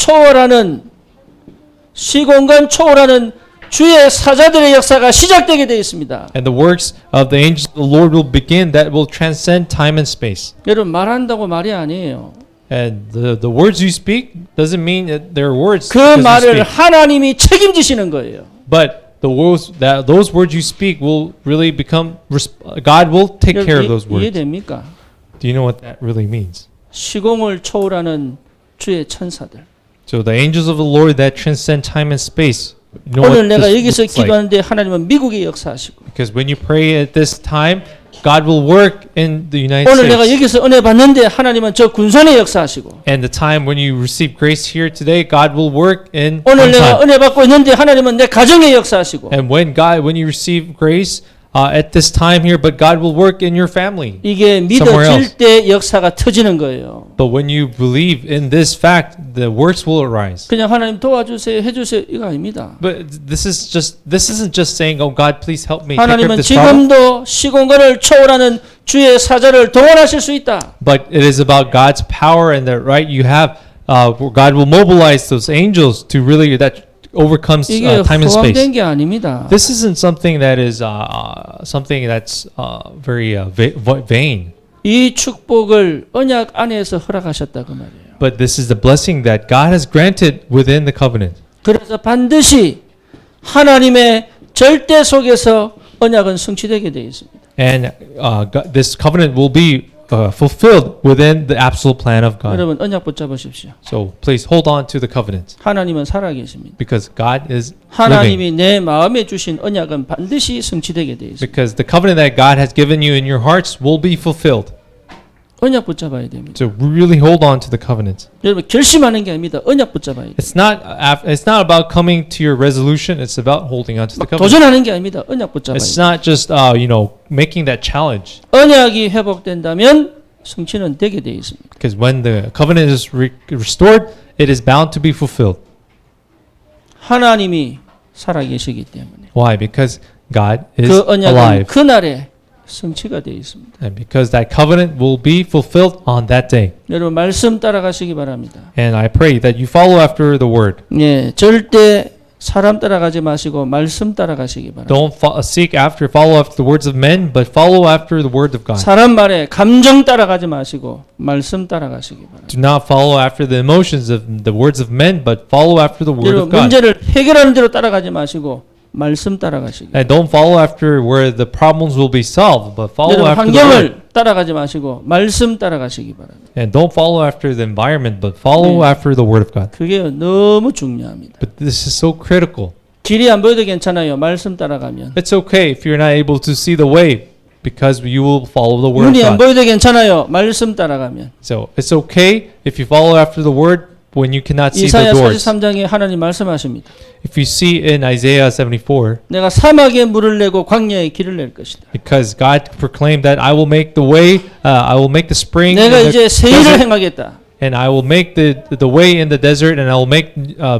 초월하는 주의 사자들의 역사가 시작되게 되어 있습니다. And the works of the angels of the Lord will begin that will transcend time and space. 여러분 말한다고 말이 아니에요. And the words you speak doesn't mean that they're words. 그 because you 말을 speak. 하나님이 책임지시는 거예요. But those words you speak will really become. God will take care of those words. 이해됩니까? Do you know what that really means? 시공을 초월하는 주의 천사들. So the angels of the Lord that transcend time and space. You know 오늘 what 내가 this 여기서 looks like. 기도하는데 하나님은 미국에 역사하시고 Because when you pray at this time, God will work in the United 오늘 내가 States. 여기서 은혜 받는데 하나님은 저 군산에 역사하시고 And the time when you receive grace here today, God will work in 오늘 one 내가 time. 은혜 받고 있는데 하나님은 내 가정에 역사하시고 And when you receive grace at this time here, but God will work in your family. 이게 Somewhere else. 믿어질 때 역사가 터지는 거예요. But when you believe in this fact, the works will arise. 그냥 하나님 도와주세요, 해주세요 이거 아닙니다. But this isn't just saying, "Oh God, please help me take care of 하나님은 this problem." 지금도 시공간을 초월하는 주의 사자를 동원하실 수 있다. But it is about God's power and that right you have. God will mobilize those angels to really that overcomes 이게 time and space. 허황된 게 아닙니다. This isn't something that is something that's very vain. 이 축복을 언약 안에서 허락하셨다 그 말이에요. But this is the blessing that God has granted within the covenant. 그래서 반드시 하나님의 절대 속에서 언약은 성취되게 되어 있습니다. And this covenant will be fulfilled within the absolute plan of God. 여러분 언약 붙잡으십시오. So please hold on to the covenant 하나님은 살아계십니다. because God is living. 하나님이 내 마음에 주신 언약은 반드시 성취되게 되어 있습니다. Because the covenant that God has given you in your hearts will be fulfilled. 언약 붙잡아야 됩니다. So really hold on to the covenant. 여러분 결심하는 게 아닙니다. 언약 붙잡아야 돼요. It's not about coming to your resolution. It's about holding on to the covenant. 도전하는 게 아닙니다. 언약 붙잡아야 It's 돼요. not just making that challenge. 언약이 회복된다면 성취는 되게 되어 있습니다. Because when the covenant is restored, it is bound to be fulfilled. 하나님이 살아계시기 때문에 Why? Because God is 그 언약은 alive. 그날에 성취가 되어 있습니다. And because that covenant will be fulfilled on that day. 여러분 말씀 따라가시기 바랍니다. And I pray that you follow after the word. 예, 절대 사람 따라가지 마시고 말씀 따라가시기 바랍니다. Don't follow after the words of men, but follow after the word of God. 사람 말에 감정 따라가지 마시고 말씀 따라가시기 바랍니다. Do not follow after the emotions of the words of men, but follow after the word 여러분 of God. 문제를 해결하는 대로 따라가지 마시고 말씀 따라가시기 바랍니다. And don't follow after where the problems will be solved, but follow 여러분 after the word. 환경을 따라가지 마시고 말씀 따라가시기 바랍니다. And don't follow after the environment, but follow 네. after the word of God. 그게 너무 중요합니다. But this is so critical. 길이 안 보여도 괜찮아요. 말씀 따라가면. It's okay if you're not able to see the way, because you will follow the word 눈이 of 안 God. 보여도 괜찮아요. 말씀 따라가면. So it's okay if you follow after the word when you cannot see the 이사야 doors. 43장에 하나님 말씀하십니다. If you see in Isaiah 74, 내가 사막에 물을 내고 광야에 길을 낼 것이다. because God proclaimed that I will make the way, I will make the spring, 내가 in 이제 the 새 일을 desert, 행하겠다. and I will make the way in the desert, and I will make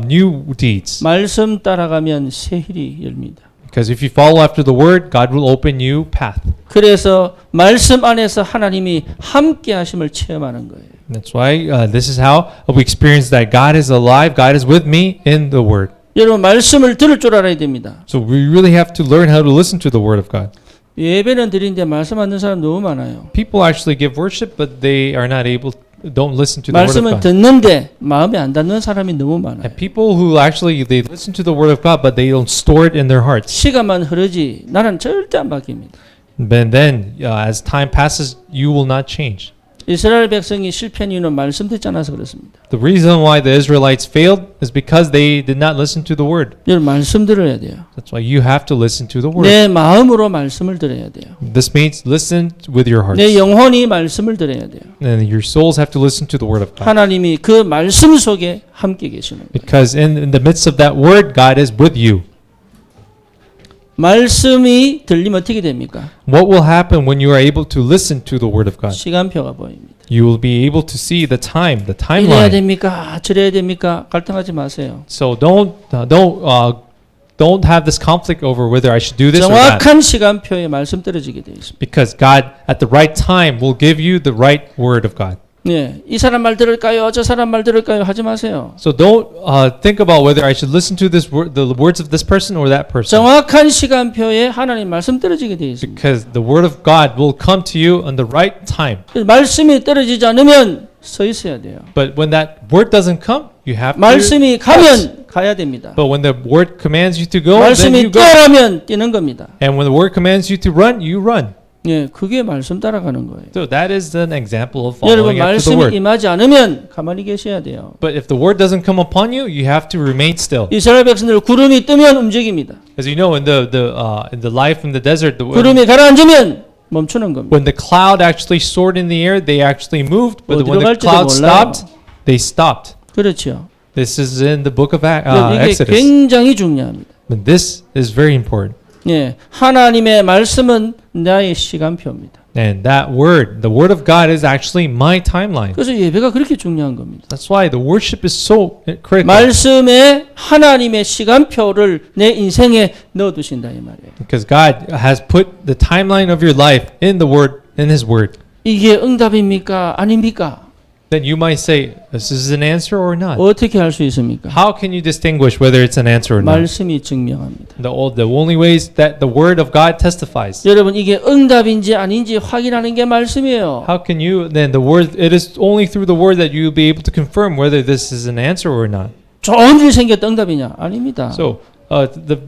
new deeds. 말씀 따라가면 새 일이 열립니다. Because if you follow after the word, God will open you path. 그래서 말씀 안에서 하나님이 함께 하심을 체험하는 거예요. That's why this is how we experience that God is alive, God is with me in the word. 여러분 말씀을 들을 줄 알아야 됩니다. So we really have to learn how to listen to the word of God. 예배는 드리는데 말씀 안 듣는 사람 너무 많아요. People actually give worship, but they are not able, don't listen to the word of 말씀은 God. 듣는데 마음에 안 닿는 사람이 너무 많아요. And people who actually, they listen to the word of God, but they don't store it in their hearts. 시간만 흐르지 나는 절대 안 바뀝니다. And then, as time passes, you will not change. 이스라엘 백성이 실패한 이유는 말씀 듣지 않아서 그렇습니다. The reason why the Israelites failed is because they did not listen to the word. 여러분 말씀 들어야 돼요. That's why you have to listen to the word. 내 마음으로 말씀을 들어야 돼요. This means listen with your hearts. 내 영혼이 말씀을 들어야 돼요. And your souls have to listen to the word of God. 하나님이 그 말씀 속에 함께 계시는 거예요. Because in the midst of that word, God is with you. 말씀이 들리면 어떻게 됩니까? What will happen when you are able to listen to the word of God? 시간표가 보입니다. You will be able to see the time, the 이래야 timeline. 됩니까? 저래야 됩니까? 갈등하지 마세요. So don't have this conflict over whether I should do this or that. 정확한 시간표에 말씀 떨어지게 되어 있습니다. Because God, at the right time, will give you the right word of God. 네, 이 사람 말 들을까요? 저 사람 말 들을까요? 하지 마세요. So don't think about whether I should listen to the words of this person or that person. 정확한 시간표에 하나님 말씀 떨어지게 되어 있습니다. Because the word of God will come to you on the right time. 말씀이 떨어지지 않으면 서 있어야 돼요. But when that word doesn't come, you have to. 말씀이 가면 가야 됩니다. But when the word commands you to go, then 말씀이 you go. 뛰어라면 뛰는 겁니다. And when the word commands you to run, you run. 예, 그게 말씀 따라가는 거예요. So that is an example of 여러분 following after the 말씀이 word. 임하지 않으면 가만히 계셔야 돼요. But if the word doesn't come upon you, you have to remain still. 이스라엘 백성들 구름이 뜨면 움직입니다. As you know, in the life in the desert, 구름이 가라앉으면 멈추는 겁니다. when the cloud actually soared in the air, they actually moved. But 어디로 when the 갈지도 cloud 몰라요. stopped, they stopped. 그렇죠. This is in the book of 이게 Exodus. 굉장히 중요합니다. But this is very important. 예, 하나님의 말씀은 나의 시간표입니다. And that word, the word of God, is actually my timeline. 그래서 예배가 그렇게 중요한 겁니다. That's why the worship is so critical. 말씀에 하나님의 시간표를 내 인생에 넣어두신다 이 말이에요. Because God has put the timeline of your life in the word, in His word. 이게 응답입니까? 아닙니까? Then you might say, this is an answer or not. 어떻게 할 수 있습니까? How can you distinguish whether it's an answer or not? 말씀이 증명합니다. The only ways that the word of God testifies. 여러분 이게 응답인지 아닌지 확인하는 게 말씀이에요. How can you then the word? It is only through the word that you will be able to confirm whether this is an answer or not. 좋은 일 생겼다 응답이냐? 아닙니다. So,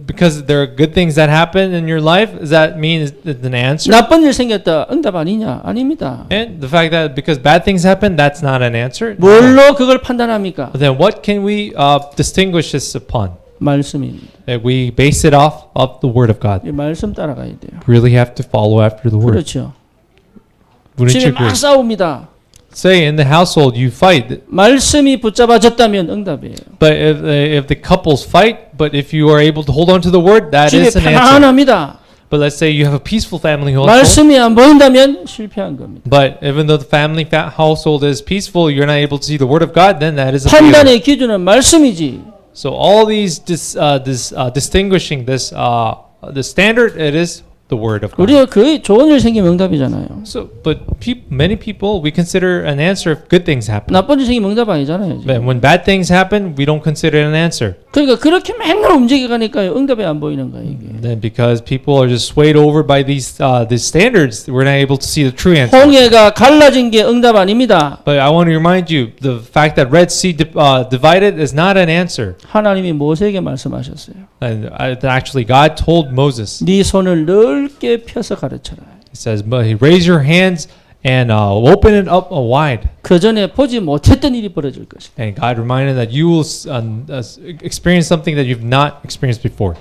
because there are good things that happen in your life, does that mean it's an answer? 나쁜 일 생겼다 응답 아니냐? 아닙니다. And the fact that because bad things happen, that's not an answer. 뭘로 그걸 판단합니까? Then what can we distinguish this upon? 말씀입니다. That we base it off of the word of God. 이 말씀 따라가야 돼요. Really have to follow after the word. 그렇죠. Wouldn't 집에 you agree? 막 싸웁니다. Say in the household you fight, 말씀이 붙잡아졌다면 응답이에요. but if the couples fight, but if you are able to hold on to the word, that 집에 is an answer. 편안합니다. But let's say you have a peaceful family household. 말씀이 안 보인다면 실패한 겁니다. But even though the family household is peaceful, you're not able to see the word of God, then that is a failure. 판단의 기준은 말씀이지. So all these distinguishing this the standard, it is the word of God. 우리가 거의 좋은 일 생기면 응답이잖아요. So, but many people we consider an answer if good things happen. 나쁜 일 생기면 응답 아니잖아요. 지금. But when bad things happen, we don't consider it an answer. 그러니까 그렇게 맨날 움직여가니까요. 응답이 안 보이는 거예요. 이게. Then because people are just swayed over by these standards, we're not able to see the true answer. 홍해가 갈라진 게 응답 아닙니다. But I want to remind you, the fact that Red Sea divided is not an answer. 하나님이 모세에게 말씀하셨어요. And actually, God told Moses, 네 손을 넓게 펴서 가르쳐라. He says, "But raise your hands and open it up wide." 그 전에 보지 못했던 일이 벌어질 것이다. And God reminded that you will experience something that you've not experienced before.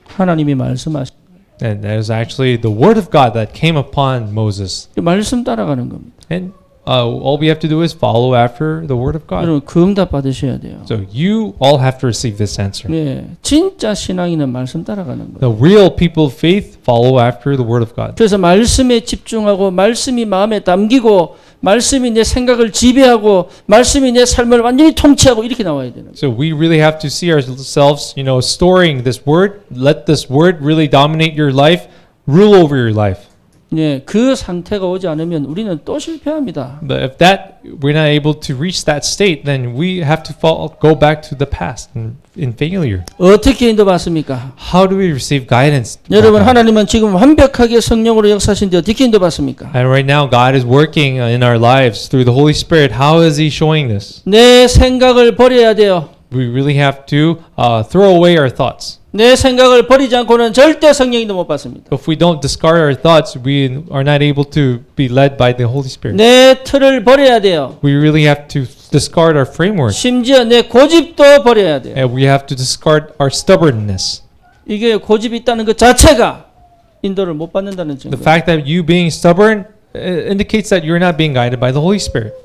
하나님이 말씀하신 And that is actually the word of God that came upon Moses. 말씀 따라가는 겁니다. And all we have to do is follow after the word of God. 여러분 그 응답 받으셔야 돼요. So you all have to receive this answer. 네, 진짜 신앙인은 말씀 따라가는 거예요. The real people of faith follow after the word of God. 그래서 말씀에 집중하고 말씀이 마음에 담기고 말씀이 내 생각을 지배하고 말씀이 내 삶을 완전히 통치하고 이렇게 나와야 되는 거예요. So we really have to see ourselves, storing this word. Let this word really dominate your life, rule over your life. 네, 그 상태가 오지 않으면 우리는 또 실패합니다. But if we're not able to reach that state, then we have to go back to the past in failure. 어떻게 인도받습니까? How do we receive guidance? 여러분 하나님은 지금 완벽하게 성령으로 역사하시는데 어떻게 인도받습니까? And right now, God is working in our lives through the Holy Spirit. How is He showing this? 내 생각을 버려야 돼요. We really have to throw away our thoughts. 내 생각을 버리지 않고는 절대 성령인도 못 받습니다. If we don't discard our thoughts, we are not able to be led by the Holy Spirit. 내 틀을 버려야 돼요. We really have to discard our framework. 심지어 내 고집도 버려야 돼요. And we have to discard our stubbornness. 이게 고집이 있다는 것 자체가 인도를 못 받는다는 증거. The fact that you being stubborn indicates that you're not being guided by the Holy Spirit.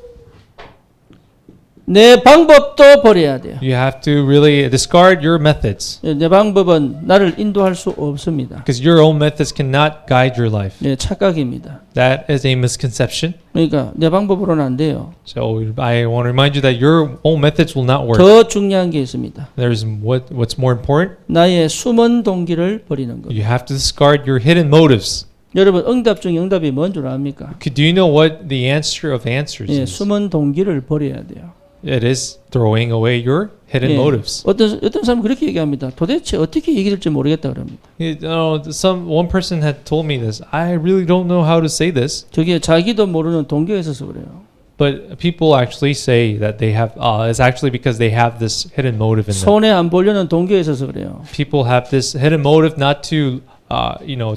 내 방법도 버려야 돼요. You have to really discard your methods. 내 방법은 나를 인도할 수 없습니다. Because your own methods cannot guide your life. 네, 착각입니다. That is a misconception. 그러니까 내 방법으로는 안 돼요. So I want to remind you that your own methods will not work. 더 중요한 게 있습니다. There's what's more important. 나의 숨은 동기를 버리는 것. You have to discard your hidden motives. 여러분 응답 중 응답이 뭔 줄 압니까? Do you know what the answer of answers 예, is? 숨은 동기를 버려야 돼요. It is throwing away your hidden 예, motives. 어떤 사람은 그렇게 얘기합니다. 도대체 어떻게 얘기될지 모르겠다 그럽니다. One person had told me this. I really don't know how to say this. 저게 자기도 모르는 동기가 있어서 그래요. But people actually say that they have. It's actually because they have this hidden motive in them. 손해 안 보려는 동기가 있어서 그래요. People have this hidden motive not to,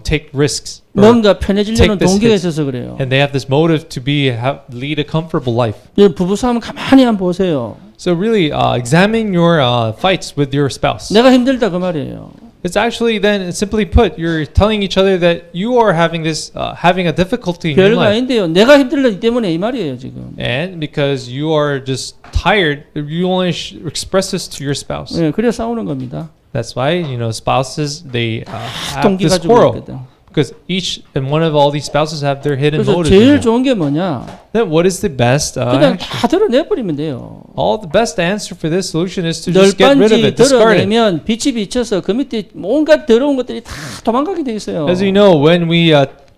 take risks. 뭔가 편해지려는 take this 동기가 hit. 있어서 그래요. And they have this motive to lead a comfortable life. 부부싸움 가만히 한번 보세요. So really, examine your fights with your spouse. 내가 힘들다 그 말이에요. It's actually then simply put, you're telling each other that you are having a difficulty in your 별거 life, 아닌데요. 내가 힘들기 때문에 이 말이에요 지금. and because you are just tired, you only express this to your spouse. 예, 그래 싸우는 겁니다. That's why spouses they have 동기 this 가지고 quarrel 있거든. because each and one of all these spouses have their hidden 그래서 motives. 제일 in them. 좋은 게 뭐냐? Then what is the best? 그냥 action? 다 드러내버리면 돼요. All the best answer for this solution is to just get rid of 널빤지 it, discard it. 드러내면 빛이 비쳐서 그 밑에 온갖 더러운 것들이 다 도망가게 돼 있어요. As you know, when we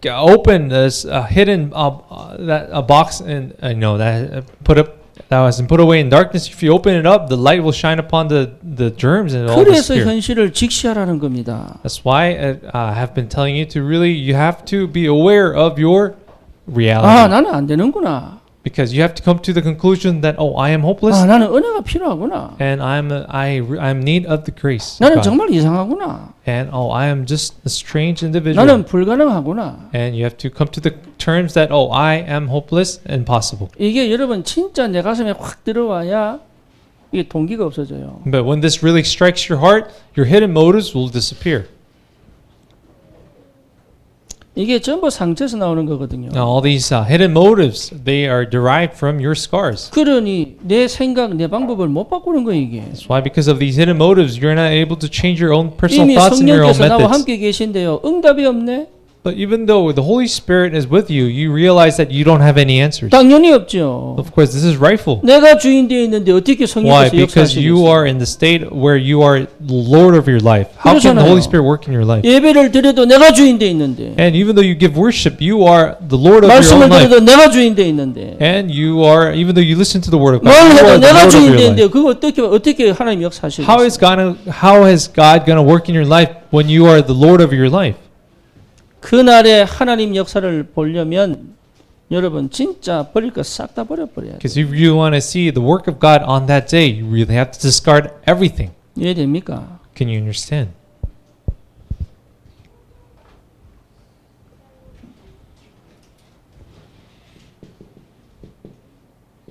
open this hidden that a box and that that has been put away in darkness, if you open it up, the light will shine upon the germs and all 그래서 disappear. 현실을 직시하라는 겁니다. That's why I have been telling you to really, you have to be aware of your reality. 아, 나는 안 되는구나. Because you have to come to the conclusion that, oh, I am hopeless 아, 나는 은혜가 필요하구나. and I'm in need of the grace of 나는 God. 정말 이상하구나. And oh, I am just a strange individual. 나는 불가능하구나. And you have to come to the terms that, oh, I am hopeless and impossible. 이게 여러분 진짜 내 가슴에 확 들어와야 이게 동기가 없어져요. But when this really strikes your heart, your hidden motives will disappear. 이게 전부 상처에서 나오는 거거든요. Now, all these hidden motives, they are derived from your scars. 그러니 내 생각, 내 방법을 못 바꾸는 거예요, 이게. That's why, because of these hidden motives, you're not able to change your own personal 이미 thoughts and your own 성령께서 나와 methods. 함께 계신데요. 응답이 없네? But even though the Holy Spirit is with you, you realize that you don't have any answers. 당연히 없죠. Of course, this is rightful. 내가 주인 되어 있는데 어떻게 Why? 성령께서 Because you 역사하시겠어요? are in the state where you are Lord of your life. How can the 그렇잖아요. Holy Spirit work in your life? 예배를 드려도 내가 주인 되어 있는데 And even though you give worship, you are the Lord of your 말씀을 own life. 드려도 내가 주인 되어 있는데 And you are, even though you listen to the Word of God, 뭘 you 해도 are the 내가 Lord of 주인 your 되는데 life. 그거 어떻게 하나님 역사하시겠어요? How is God gonna work in your life when you are the Lord of your life? 그날에 하나님 역사를 보려면 여러분 진짜 버릴 거 싹 다 버려버려야 돼요. Because if you want to see the work of God on that day, you really have to discard everything. 이해됩니까? Can you understand?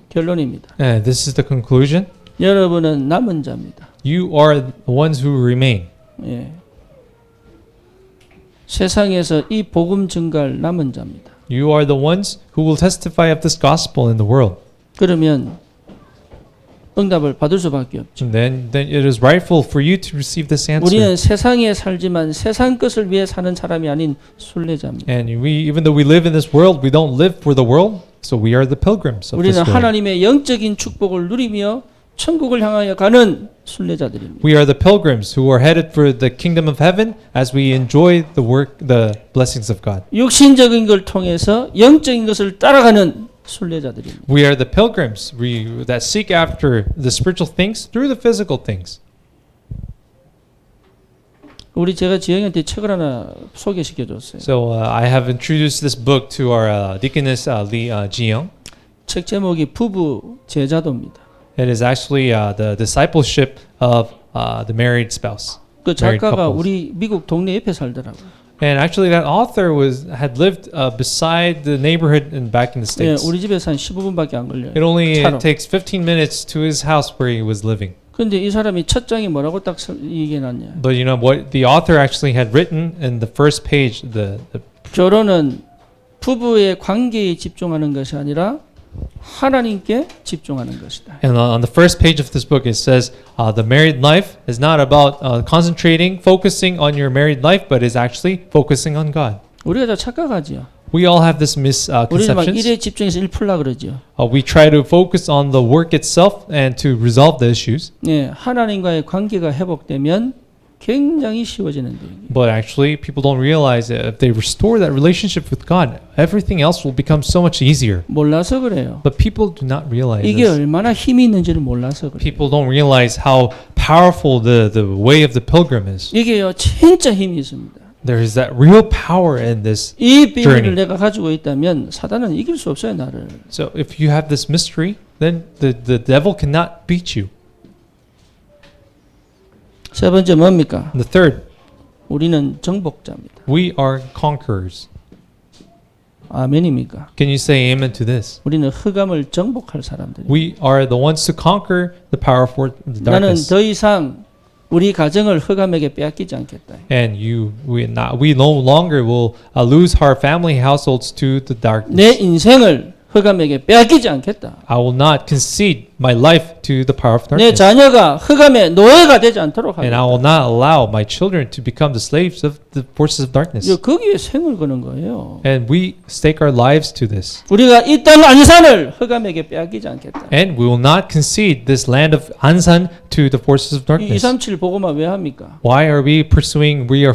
결론입니다. And this is the conclusion. 여러분은 남은 자입니다. You are the ones who remain. 예. 세상에서 이 복음 증가할 남은 자입니다. You are the ones who will testify of this gospel in the world. 그러면 응답을 받을 수밖에 없죠. And then it is rightful for you to receive this answer. 우리는 세상에 살지만 세상 것을 위해 사는 사람이 아닌 순례자입니다. And even though we live in this world, we don't live for the world. So we are the pilgrims of this 우리는 world. 하나님의 영적인 축복을 누리며 천국을 향하여 가는 순례자들입니다. We are the pilgrims who are headed for the kingdom of heaven as we enjoy the blessings of God. 육신적인 걸 통해서 영적인 것을 따라가는 순례자들입니다. We are the pilgrims that seek after the spiritual things through the physical things. 제가 지영이한테 책을 하나 소개시켜 줬어요. So I have introduced this book to our deaconess Lee Ji-young. 책 제목이 부부 제자도입니다. It is actually the discipleship of the married spouse. 그 Married 작가가 couples. 우리 미국 동네 옆에 살더라고요. And actually, that author had lived beside the neighborhood back in the 예, States. 우리 집에서 한 15분밖에 안 걸려요. It only 차로. takes 15 minutes to his house where he was living. 근데 이 사람이 첫 장이 뭐라고 딱 얘기해놨냐? But you know what the author actually had written in the first page, the 결혼은 부부의 관계에 집중하는 것이 아니라 하나님께 집중하는 것이다. and on the first page of this book it says the married life is not about focusing on your married life, but is actually focusing on God. 우리가 다 착각하지요. We all have this 우리는 막 misconceptions. 일에 집중해서 일 풀라 그러죠. We try to focus on the work itself and to resolve the issues. 예, 하나님과의 관계가 회복되면 굉장히 쉬워지는 데. But actually, people don't realize that if they restore that relationship with God, everything else will become so much easier. 몰라서 그래요. But people do not realize 이게 this. 얼마나 힘이 있는지를 몰라서 그래요. People don't realize how powerful the way of the pilgrim is. 이게요, 진짜 힘이 있습니다. There is that real power in this. 이 비밀을 journey. 내가 가지고 있다면 사단은 이길 수 없어요, 나를. So if you have this mystery, then the devil cannot beat you. 세 번째 뭡니까? And the third, 우리는 정복자입니다. we are conquerors. 아멘입니까? Can you say amen to this? 우리는 흑암을 정복할 사람들이에요. We are the ones to conquer the power for the 나는 darkness. 더 이상 우리 가정을 흑암에게 빼앗기지 않겠다. And we no longer will lose our family households to the 내 darkness. 인생을 흑암에게 빼앗기지 않겠다. I will not concede my life to the power of 내 darkness. 자녀가 흑암의 노예가 되지 않도록 And I 하겠다. will not allow my children to become the slaves of the forces of darkness. 거기에 생을 거는 거예요. And we stake our lives to this. 우리가 이 땅 안산을 흑암에게 빼앗기지 않겠다. And we will not concede this land of Ansan to the forces of 이 darkness. 237 보고만 왜 합니까? Why are we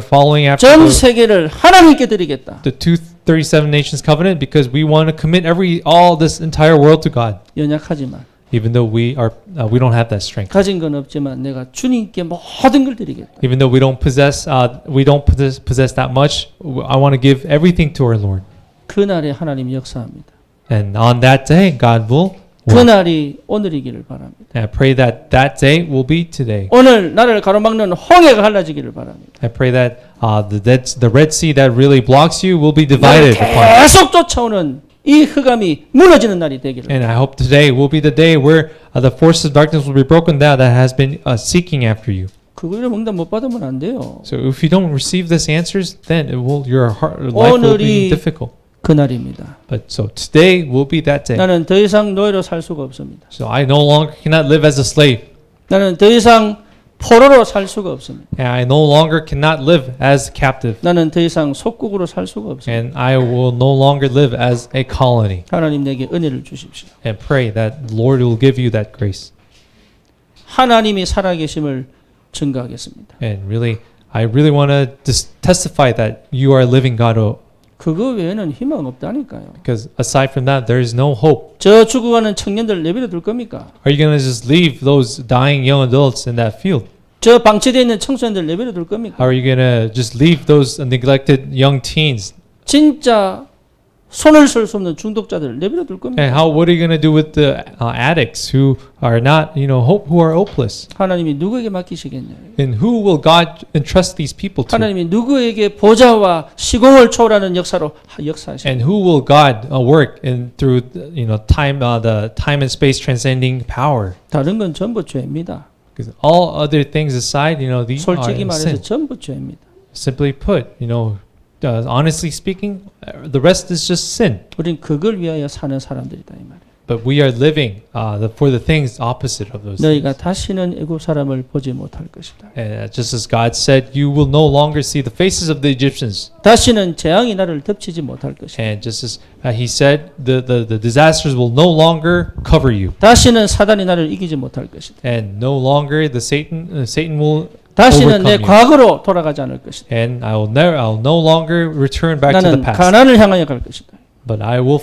following after 전 the 세계를 하나님께 드리겠다. 237 nations covenant? Because we want to commit all this entire world to God. 연약하지만 Even though we don't have that strength. 가진 건 없지만 내가 주님께 모든 걸 드리겠다. Even though we don't possess that much, I want to give everything to our Lord. 그날에 하나님이 역사합니다. And on that day, God will work. 그날이 오늘이기를 바랍니다. And I pray that that day will be today. 오늘 나를 가로막는 홍해가 갈라지기를 바랍니다. I pray that the Red Sea that really blocks you will be divided apart. 계속 쫓아오는 이 흑암이 무너지는 날이 되기를. And I hope today will be the day where the forces of darkness will be broken down that has been seeking after you. 그거를 응답 못 받으면 안 돼요. So if you don't receive these answers, then your life will be difficult. 그날입니다. But so today will be that day. 나는 더 이상 노예로 살 수가 없습니다. So I no longer cannot live as a slave. 나는 더 이상 포로로 살 수가 없습니다. And I no longer cannot live as captive. 나는 더 이상 속국으로 살 수가 없습니다. And I will no longer live as a colony. 하나님 내게 은혜를 주십시오. And pray that the Lord will give you that grace. 하나님이 살아계심을 증거하겠습니다. And really, I really want to testify that you are a living God. 그거 외에는 희망 없다니까요. Because aside from that, there is no hope. 저 죽어가는 청년들 내버려 둘 겁니까? Are you going to just leave those dying young adults in that field? 저 방치되어 있는 청소년들 내버려 둘 겁니까? How are you going to just leave those neglected young teens? 진짜 손을 쓸 수 없는 중독자들 내버려 둘 겁니까? And what are you going to do with the addicts who are not, who are hopeless? 하나님이 누구에게 맡기시겠냐요? And who will God entrust these people to? 하나님이 누구에게 보좌와 시공을 초월하는 역사로 역사하시겠냐요? And who will God work in through the time and space transcending power? 다른 건 전부 죄입니다. Because all other things aside, these are 솔직히 말해서 sin. 전부 죄입니다. Simply put, honestly speaking, the rest is just sin. 우린 그걸 위하여 사는 사람들이다 이 말이에요. But we are living for the things opposite of those 너희가 things. 다시는 애굽 사람을 보지 못할 것이다. And just as God said, you will no longer see the faces of the Egyptians. 다시는 재앙이 나를 덮치지 못할 것이다. And just as He said, the disasters will no longer cover you. 다시는 사단이 나를 이기지 못할 것이다. And no longer Satan will 다시는 내 overcome you. 과거로 돌아가지 않을 것이다. And I'll no longer return back to the 나는 past. 가나안을 향하여 갈 것이다. But I will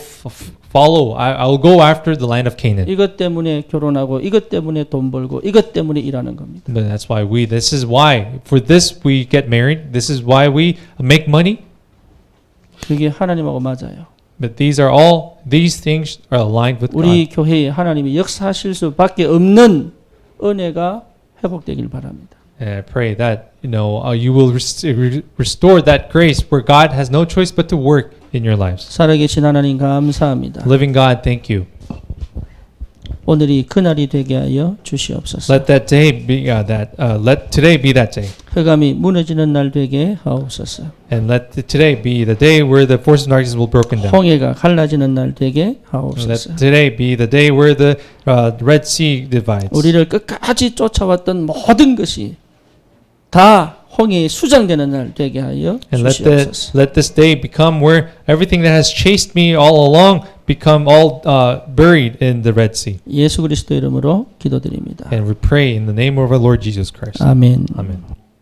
follow. I'll go after the land of Canaan. 이것 때문에 결혼하고 이것 때문에 돈 벌고 이것 때문에 일하는 겁니다. But that's why this is why, for this we get married. This is why we make money. 그게 하나님하고 맞아요. But these things are aligned with 우리 God. 교회에 하나님이 역사하실 수밖에 없는 은혜가 회복되길 바랍니다. And I pray that you will restore that grace where God has no choice but to work in your lives. 살아계신 하나님 감사합니다. Living God, thank you. 오늘이 그날이 되게 하여 주시옵소서. Let that day be let today be that day. 흑암이 무너지는 날 되게 하옵소서. And let today be the day where the forces of darkness will be broken down. 홍해가 갈라지는 날 되게 Let 하옵소서. today be the day where the Red Sea divides. 우리를 끝까지 쫓아왔던 모든 것이 다 홍해에 수장되는 날 되게 하여 And 주시옵소서. let this day become where everything that has chased me all along become all buried in the Red Sea. 예수 그리스도 이름으로 기도드립니다. And we pray in the name of our Lord Jesus Christ. 아멘. Amen.